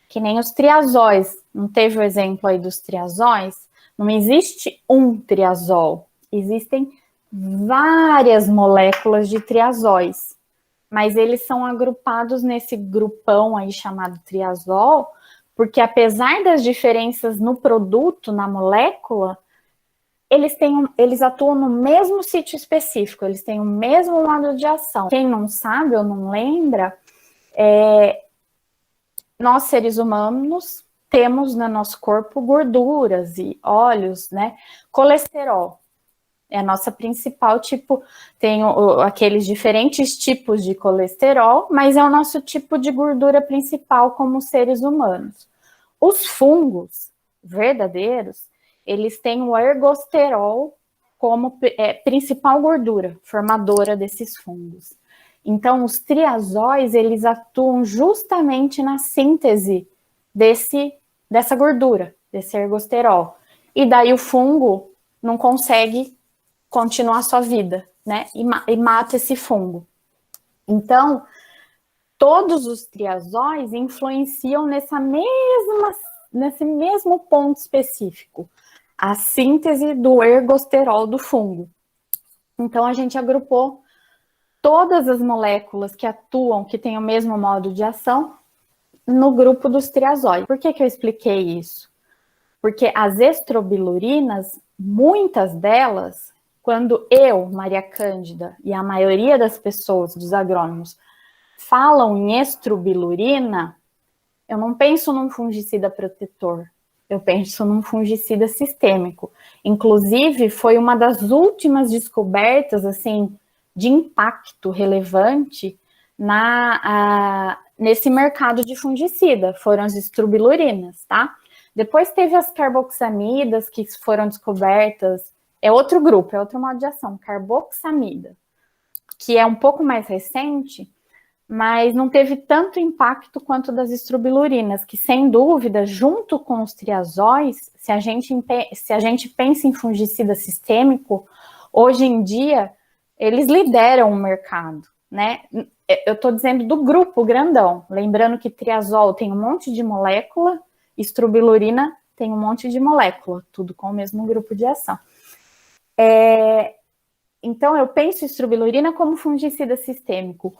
que nem os triazóis. Não teve o exemplo aí dos triazóis? Não existe um triazol, existem várias moléculas de triazóis. mas eles são agrupados nesse grupão aí chamado triazol, porque apesar das diferenças no produto, na molécula, eles atuam no mesmo sítio específico, eles têm o mesmo modo de ação. Quem não sabe ou não lembra, nós seres humanos temos no nosso corpo gorduras e óleos, né? Colesterol é a nossa principal tipo, tem aqueles diferentes tipos de colesterol, mas é o nosso tipo de gordura principal como seres humanos. Os fungos verdadeiros, eles têm o ergosterol como principal gordura formadora desses fungos. Então, os triazóis, eles atuam justamente na síntese dessa gordura, desse ergosterol. E daí o fungo não consegue continuar sua vida, né? E mata esse fungo. Então, todos os triazóis influenciam nesse mesmo ponto específico, a síntese do ergosterol do fungo. Então, a gente agrupou todas as moléculas que atuam, que têm o mesmo modo de ação, no grupo dos triazóis. Por que eu expliquei isso? Porque as estrobilurinas, muitas delas, quando eu, Maria Cândida, e a maioria das pessoas, dos agrônomos, falam em estrobilurina, eu não penso num fungicida protetor, eu penso num fungicida sistêmico. Inclusive, foi uma das últimas descobertas, assim, de impacto relevante nesse mercado de fungicida, foram as estrobilurinas, tá? Depois teve as carboxamidas que foram descobertas, é outro grupo, é outro modo de ação, carboxamida, que é um pouco mais recente, mas não teve tanto impacto quanto das estrobilurinas, que sem dúvida, junto com os triazóis, se a gente pensa em fungicida sistêmico, hoje em dia, eles lideram o mercado, né? Eu estou dizendo do grupo grandão, lembrando que triazol tem um monte de molécula, estrobilurina tem um monte de molécula, tudo com o mesmo grupo de ação. Então, eu penso estrobilurina como fungicida sistêmico,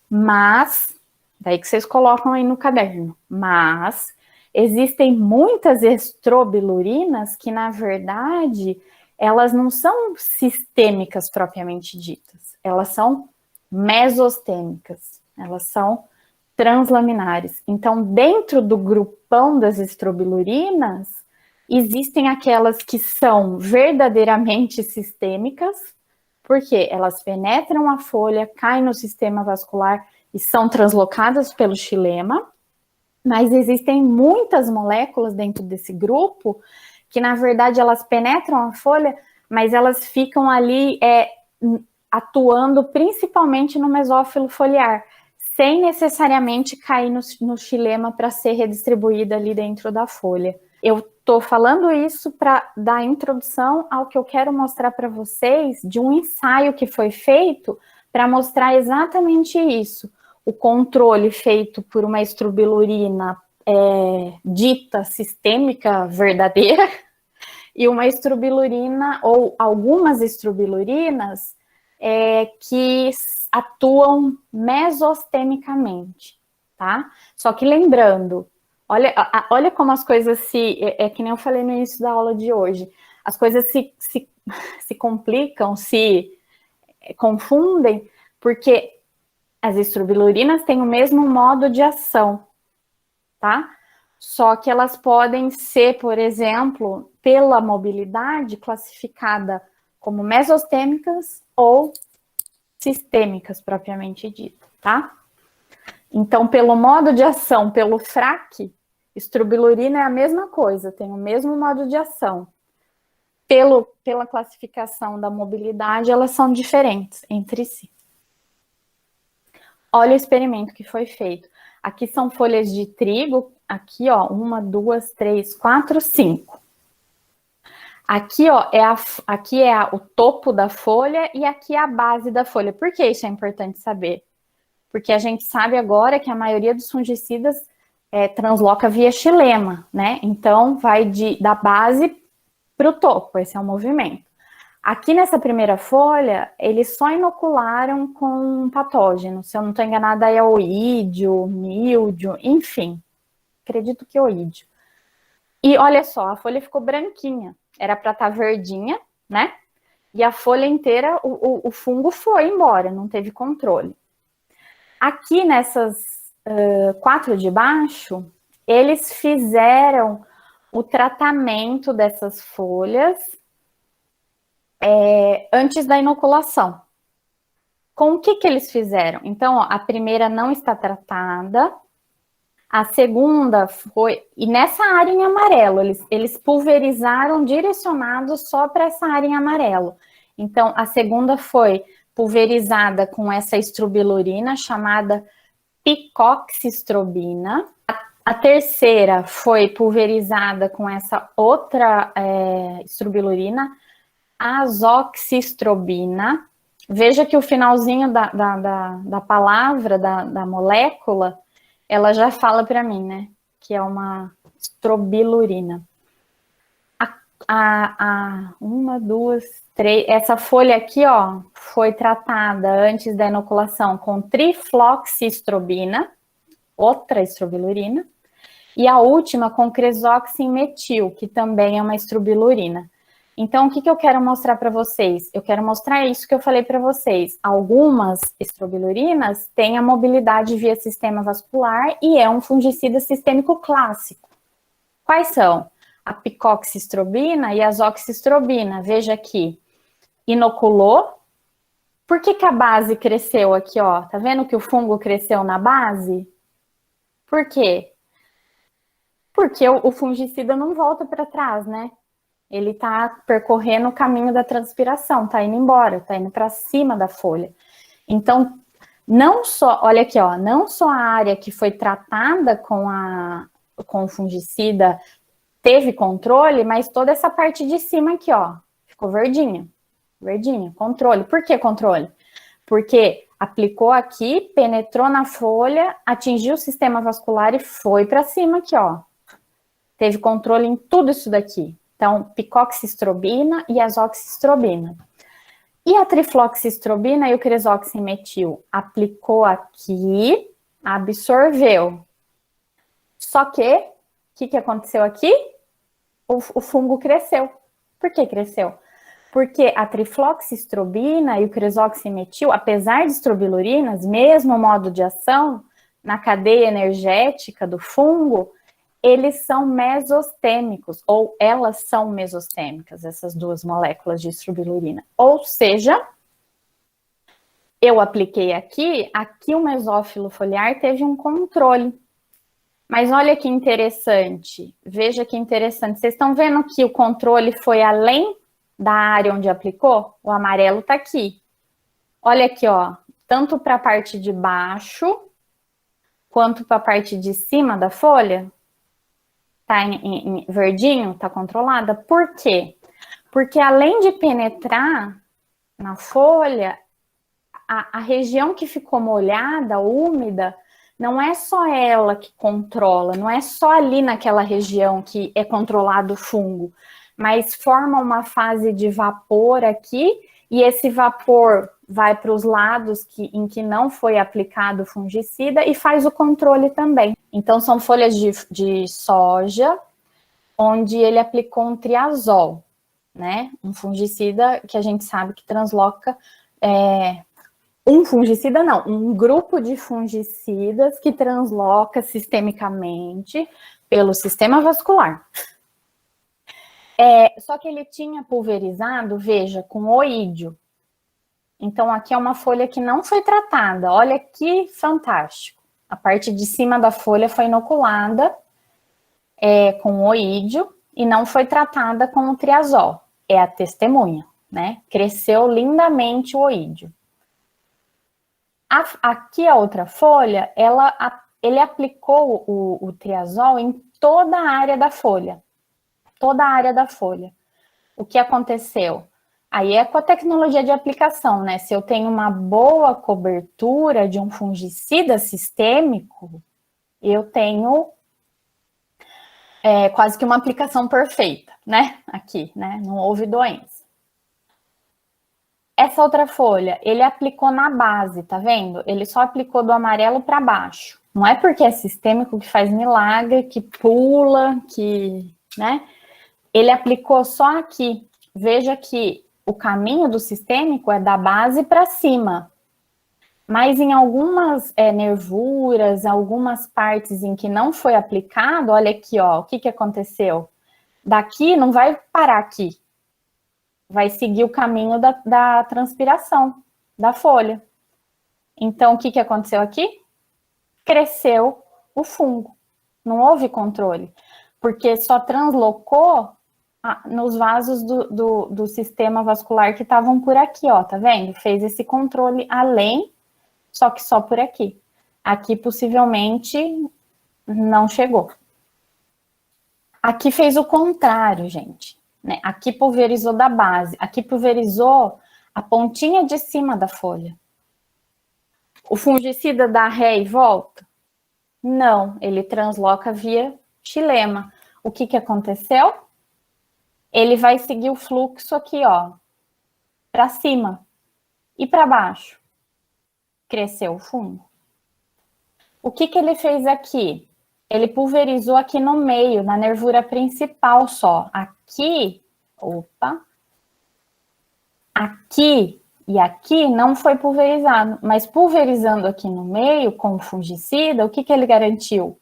mas, daí que vocês colocam aí no caderno, mas existem muitas estrobilurinas que, na verdade, elas não são sistêmicas propriamente ditas, elas são mesostêmicas, elas são translaminares. Então, dentro do grupão das estrobilurinas, existem aquelas que são verdadeiramente sistêmicas, porque elas penetram a folha, caem no sistema vascular e são translocadas pelo xilema, mas existem muitas moléculas dentro desse grupo que, na verdade, elas penetram a folha, mas elas ficam ali atuando principalmente no mesófilo foliar, sem necessariamente cair no xilema para ser redistribuída ali dentro da folha. Eu estou falando isso para dar introdução ao que eu quero mostrar para vocês de um ensaio que foi feito para mostrar exatamente isso. O controle feito por uma estrobilurina dita sistêmica verdadeira e uma estrobilurina ou algumas estrobilurinas que atuam mesostemicamente, tá? Só que lembrando, olha como as coisas que nem eu falei no início da aula de hoje, as coisas se complicam, se confundem, porque as estrobilurinas têm o mesmo modo de ação, tá? Só que elas podem ser, por exemplo, pela mobilidade, classificada como mesostêmicas ou sistêmicas, propriamente dito, tá? Então, pelo modo de ação, pelo FRAC, estrobilurina é a mesma coisa, tem o mesmo modo de ação. Pela classificação da mobilidade, elas são diferentes entre si. Olha o experimento que foi feito. Aqui são folhas de trigo, aqui, ó, 1, 2, 3, 4, 5. Aqui, ó, o topo da folha e aqui é a base da folha. Por que isso é importante saber? Porque a gente sabe agora que a maioria dos fungicidas transloca via xilema, né? Então, vai da base para o topo, esse é o movimento. Aqui nessa primeira folha, eles só inocularam com um patógeno. Se eu não estou enganada, é oídio, míldio, enfim. Acredito que oídio. E olha só, a folha ficou branquinha. Era para estar verdinha, né? E a folha inteira, o fungo foi embora, não teve controle. Aqui nessas 4 de baixo, eles fizeram o tratamento dessas folhas antes da inoculação. Com o que eles fizeram? Então, ó, a primeira não está tratada, a segunda foi... E nessa área em amarelo, eles pulverizaram direcionados só para essa área em amarelo. Então, a segunda foi pulverizada com essa estrobilurina, chamada picoxistrobina. A terceira foi pulverizada com essa outra estrobilurina, azoxistrobina. Veja que o finalzinho da palavra, da molécula, ela já fala para mim, né? Que é uma estrobilurina. Uma, duas, três. Essa folha aqui, ó, foi tratada antes da inoculação com trifloxistrobina, outra estrobilurina, e a última com cresoxim-metil, que também é uma estrobilurina. Então, o que eu quero mostrar para vocês? Eu quero mostrar isso que eu falei para vocês. Algumas estrobilurinas têm a mobilidade via sistema vascular e é um fungicida sistêmico clássico. Quais são? A picoxistrobina e a azoxistrobina. Veja aqui. Inoculou. Por que a base cresceu aqui, ó? Tá vendo que o fungo cresceu na base? Por quê? Porque o fungicida não volta para trás, né? Ele está percorrendo o caminho da transpiração, está indo embora, está indo para cima da folha. Então, não só, olha aqui, ó, não só a área que foi tratada com o fungicida teve controle, mas toda essa parte de cima aqui, ó, ficou verdinha, controle. Por que controle? Porque aplicou aqui, penetrou na folha, atingiu o sistema vascular e foi para cima aqui, ó. Teve controle em tudo isso daqui. Então, picoxistrobina e azoxistrobina. E a trifloxistrobina e o cresoxim-metil? Aplicou aqui, absorveu. Só que, o que aconteceu aqui? O fungo cresceu. Por que cresceu? Porque a trifloxistrobina e o cresoxim-metil, apesar de estrobilurinas, mesmo modo de ação, na cadeia energética do fungo, eles são mesostêmicos, ou elas são mesostêmicas, essas duas moléculas de estrobilurina. Ou seja, eu apliquei aqui o mesófilo foliar teve um controle. Mas olha que interessante, veja que interessante. Vocês estão vendo que o controle foi além da área onde aplicou? O amarelo está aqui. Olha aqui, ó, tanto para a parte de baixo, quanto para a parte de cima da folha. Tá em verdinho, tá controlada. Por quê? Porque além de penetrar na folha, a região que ficou molhada, úmida, não é só ela que controla, não é só ali naquela região que é controlado o fungo, mas forma uma fase de vapor aqui, e esse vapor vai para os lados em que não foi aplicado o fungicida e faz o controle também. Então, são folhas de soja, onde ele aplicou um triazol, né? Um fungicida que a gente sabe que transloca... um grupo de fungicidas que transloca sistemicamente pelo sistema vascular. Só que ele tinha pulverizado, veja, com oídio. Então, aqui é uma folha que não foi tratada. Olha que fantástico. A parte de cima da folha foi inoculada com oídio e não foi tratada com o triazol. É a testemunha, né? Cresceu lindamente o oídio. Aqui a outra folha, ele aplicou o triazol em toda a área da folha. Toda a área da folha. O que aconteceu? Aí é com a tecnologia de aplicação, né? Se eu tenho uma boa cobertura de um fungicida sistêmico, eu tenho quase que uma aplicação perfeita, né? Aqui, né? Não houve doença. Essa outra folha, ele aplicou na base, tá vendo? Ele só aplicou do amarelo para baixo. Não é porque é sistêmico que faz milagre, que pula, que, né? Ele aplicou só aqui. Veja que o caminho do sistêmico é da base para cima. Mas em algumas nervuras, algumas partes em que não foi aplicado, olha aqui, ó, o que aconteceu? Daqui não vai parar aqui. Vai seguir o caminho da transpiração da folha. Então, o que aconteceu aqui? Cresceu o fungo. Não houve controle, porque só translocou nos vasos do sistema vascular que estavam por aqui, ó, tá vendo? Fez esse controle além, só que só por aqui. Aqui, possivelmente, não chegou. Aqui fez o contrário, gente. Né? Aqui pulverizou da base, aqui pulverizou a pontinha de cima da folha. O fungicida dá ré e volta? Não, ele transloca via xilema. O que aconteceu? Ele vai seguir o fluxo aqui, ó, para cima e para baixo. Cresceu o fungo. O que ele fez aqui? Ele pulverizou aqui no meio, na nervura principal só. Aqui, opa, aqui e aqui não foi pulverizado, mas pulverizando aqui no meio com o fungicida, o que ele garantiu?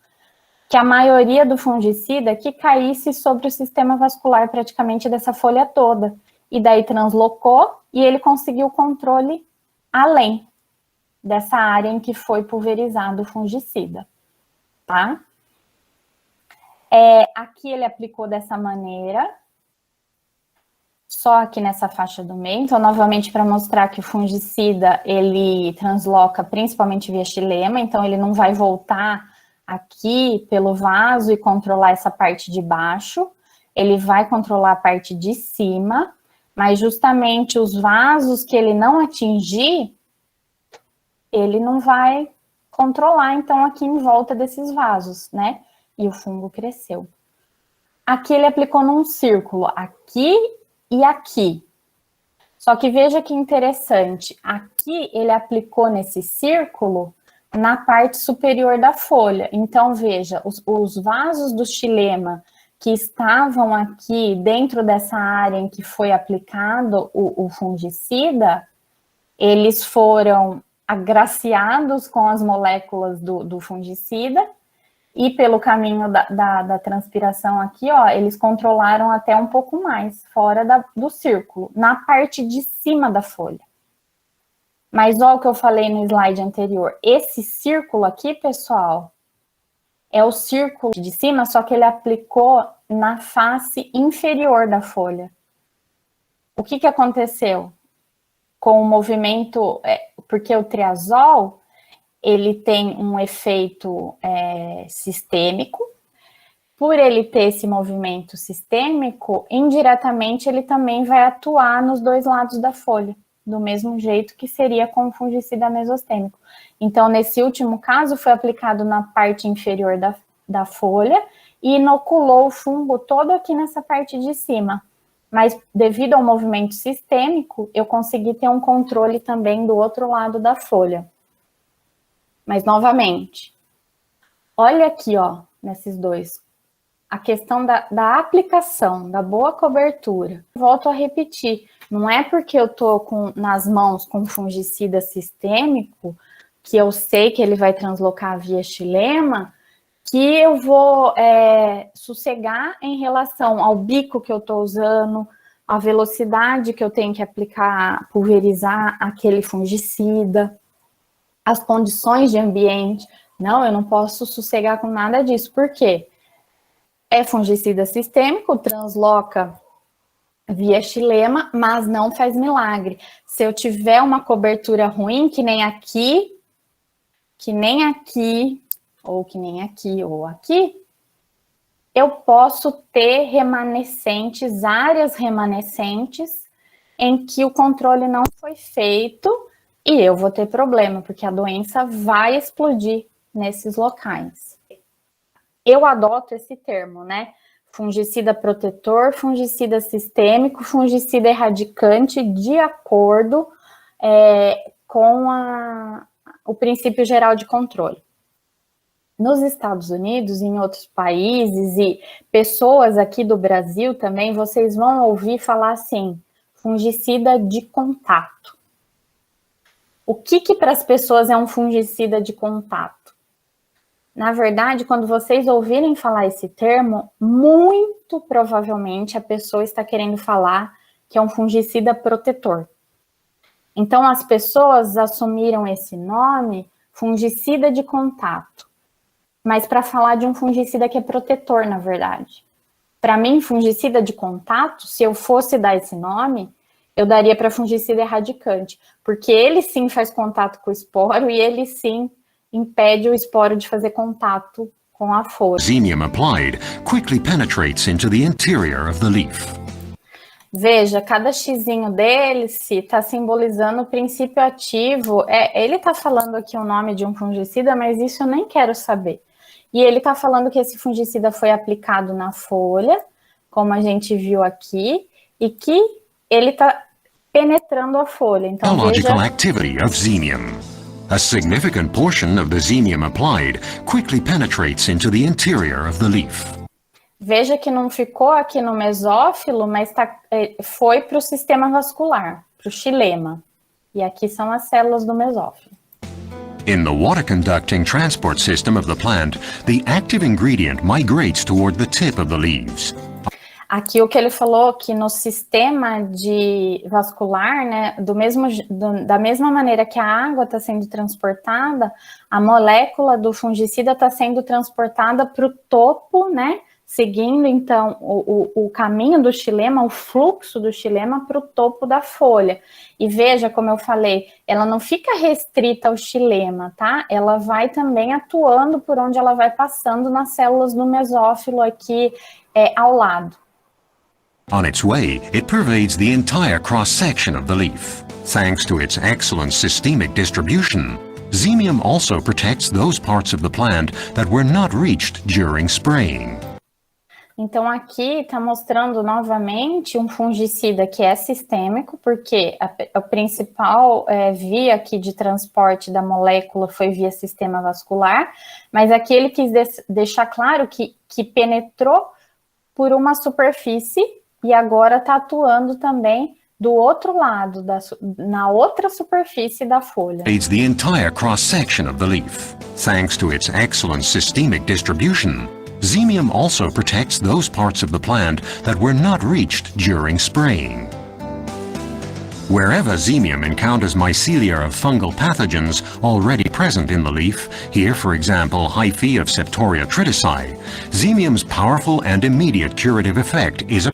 Que a maioria do fungicida aqui caísse sobre o sistema vascular praticamente dessa folha toda. E daí translocou e ele conseguiu o controle além dessa área em que foi pulverizado o fungicida, tá? Aqui ele aplicou dessa maneira, só aqui nessa faixa do meio. Então, novamente, para mostrar que o fungicida, ele transloca principalmente via xilema, então ele não vai voltar aqui pelo vaso e controlar essa parte de baixo, ele vai controlar a parte de cima, mas justamente os vasos que ele não atingir, ele não vai controlar, então, aqui em volta desses vasos, né? E o fungo cresceu. Aqui ele aplicou num círculo, aqui e aqui. Só que veja que interessante, aqui ele aplicou nesse círculo na parte superior da folha. Então, veja, os vasos do xilema que estavam aqui dentro dessa área em que foi aplicado o fungicida, eles foram agraciados com as moléculas do fungicida, e pelo caminho da transpiração aqui, ó, eles controlaram até um pouco mais, fora do círculo, na parte de cima da folha. Mas olha o que eu falei no slide anterior, esse círculo aqui, pessoal, é o círculo de cima, só que ele aplicou na face inferior da folha. O que aconteceu com o movimento, porque o triazol, ele tem um efeito sistêmico. Por ele ter esse movimento sistêmico, indiretamente ele também vai atuar nos dois lados da folha, do mesmo jeito que seria com o fungicida mesostêmico. Então, nesse último caso, foi aplicado na parte inferior da folha e inoculou o fungo todo aqui nessa parte de cima. Mas, devido ao movimento sistêmico, eu consegui ter um controle também do outro lado da folha. Mas, novamente, olha aqui, ó, nesses dois, a questão da aplicação, da boa cobertura. Volto a repetir, não é porque eu tô nas mãos com fungicida sistêmico, que eu sei que ele vai translocar via xilema, que eu vou sossegar em relação ao bico que eu tô usando, a velocidade que eu tenho que aplicar, pulverizar aquele fungicida, as condições de ambiente. Não, eu não posso sossegar com nada disso. Por quê? É fungicida sistêmico, transloca via xilema, mas não faz milagre. Se eu tiver uma cobertura ruim, que nem aqui, ou que nem aqui, ou aqui, eu posso ter remanescentes, áreas remanescentes, em que o controle não foi feito, e eu vou ter problema, porque a doença vai explodir nesses locais. Eu adoto esse termo, né? Fungicida protetor, fungicida sistêmico, fungicida erradicante, de acordo com o princípio geral de controle. Nos Estados Unidos, em outros países e pessoas aqui do Brasil também, vocês vão ouvir falar assim, fungicida de contato. O que para as pessoas é um fungicida de contato? Na verdade, quando vocês ouvirem falar esse termo, muito provavelmente a pessoa está querendo falar que é um fungicida protetor. Então, as pessoas assumiram esse nome, fungicida de contato, mas para falar de um fungicida que é protetor, na verdade. Para mim, fungicida de contato, se eu fosse dar esse nome, eu daria para fungicida erradicante, porque ele sim faz contato com o esporo e ele sim impede o esporo de fazer contato com a folha. Xemium applied quickly penetrates into the interior of the leaf. Veja, cada xizinho dele está simbolizando o princípio ativo. Ele está falando aqui o nome de um fungicida, mas isso eu nem quero saber. E ele está falando que esse fungicida foi aplicado na folha, como a gente viu aqui, e que ele está penetrando a folha. Então, Biological activity of xemium. A significant portion of the xemium applied quickly penetrates into the interior of the leaf. Veja que não ficou aqui no mesófilo, mas foi para o sistema vascular, para o xilema. E aqui são as células do mesófilo. In the water-conducting transport system of the plant, the active ingredient migrates toward the tip of the leaves. Aqui o que ele falou, que no sistema vascular, né, da mesma maneira que a água está sendo transportada, a molécula do fungicida está sendo transportada para o topo, né, seguindo então o caminho do xilema, o fluxo do xilema para o topo da folha. E veja, como eu falei, ela não fica restrita ao xilema, tá? Ela vai também atuando por onde ela vai passando nas células do mesófilo aqui ao lado. On its way, it pervades the entire cross-section of the leaf. Thanks to its excellent systemic distribution, xemium also protects those parts of the plant that were not reached during spraying. Então aqui está mostrando novamente um fungicida que é sistêmico, porque a principal via aqui de transporte da molécula foi via sistema vascular, mas aqui ele quis deixar claro que penetrou por uma superfície e agora está atuando também do outro lado, na outra superfície da folha. It's the entire cross-section of the leaf. Thanks to its excellent systemic distribution, xemium also protects those parts of the plant that were not reached during spraying. Wherever xemium encounters mycelia of fungal pathogens already present in the leaf, here for example hyphae of Septoria tritici, xemium's powerful and immediate curative effect is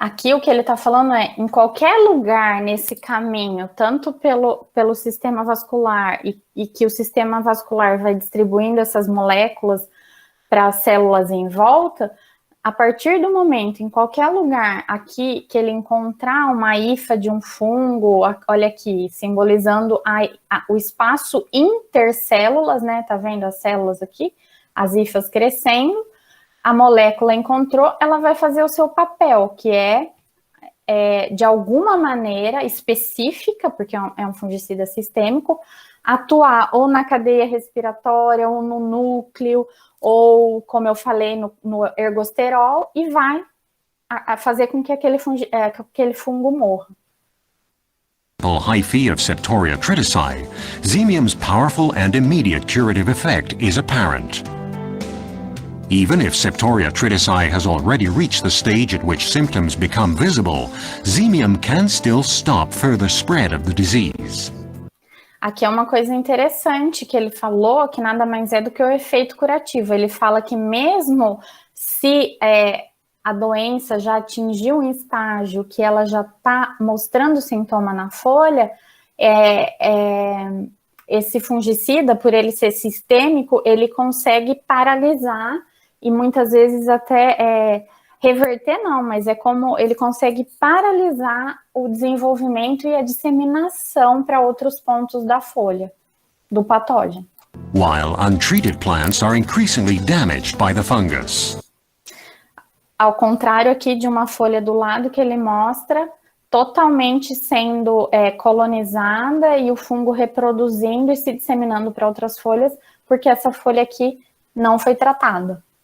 Aqui o que ele está falando em qualquer lugar nesse caminho, tanto pelo sistema vascular e que o sistema vascular vai distribuindo essas moléculas para as células em volta, a partir do momento, em qualquer lugar aqui que ele encontrar uma hifa de um fungo, olha aqui, simbolizando o espaço intercélulas, né? Tá vendo as células aqui? As hifas crescendo. A molécula encontrou, ela vai fazer o seu papel, que é de alguma maneira específica, porque é um fungicida sistêmico, atuar ou na cadeia respiratória, ou no núcleo, ou, como eu falei, no ergosterol, e vai fazer com que aquele fungo morra. Hyphae of Septoria tritici, xemium's powerful and immediate curative effect is apparent. Even if Septoria tritici has already reached the stage at which symptoms become visible, xemium can still stop further spread of the disease. Aqui é uma coisa interessante que ele falou, que nada mais é do que o efeito curativo. Ele fala que mesmo se a doença já atingiu um estágio que ela já está mostrando sintoma na folha, esse fungicida, por ele ser sistêmico, ele consegue paralisar e muitas vezes até reverter não, mas é como ele consegue paralisar o desenvolvimento e a disseminação para outros pontos da folha, do patógeno. While untreated plants are increasingly damaged by the fungus. Ao contrário aqui de uma folha do lado que ele mostra totalmente sendo colonizada e o fungo reproduzindo e se disseminando para outras folhas, porque essa folha aqui não foi tratada.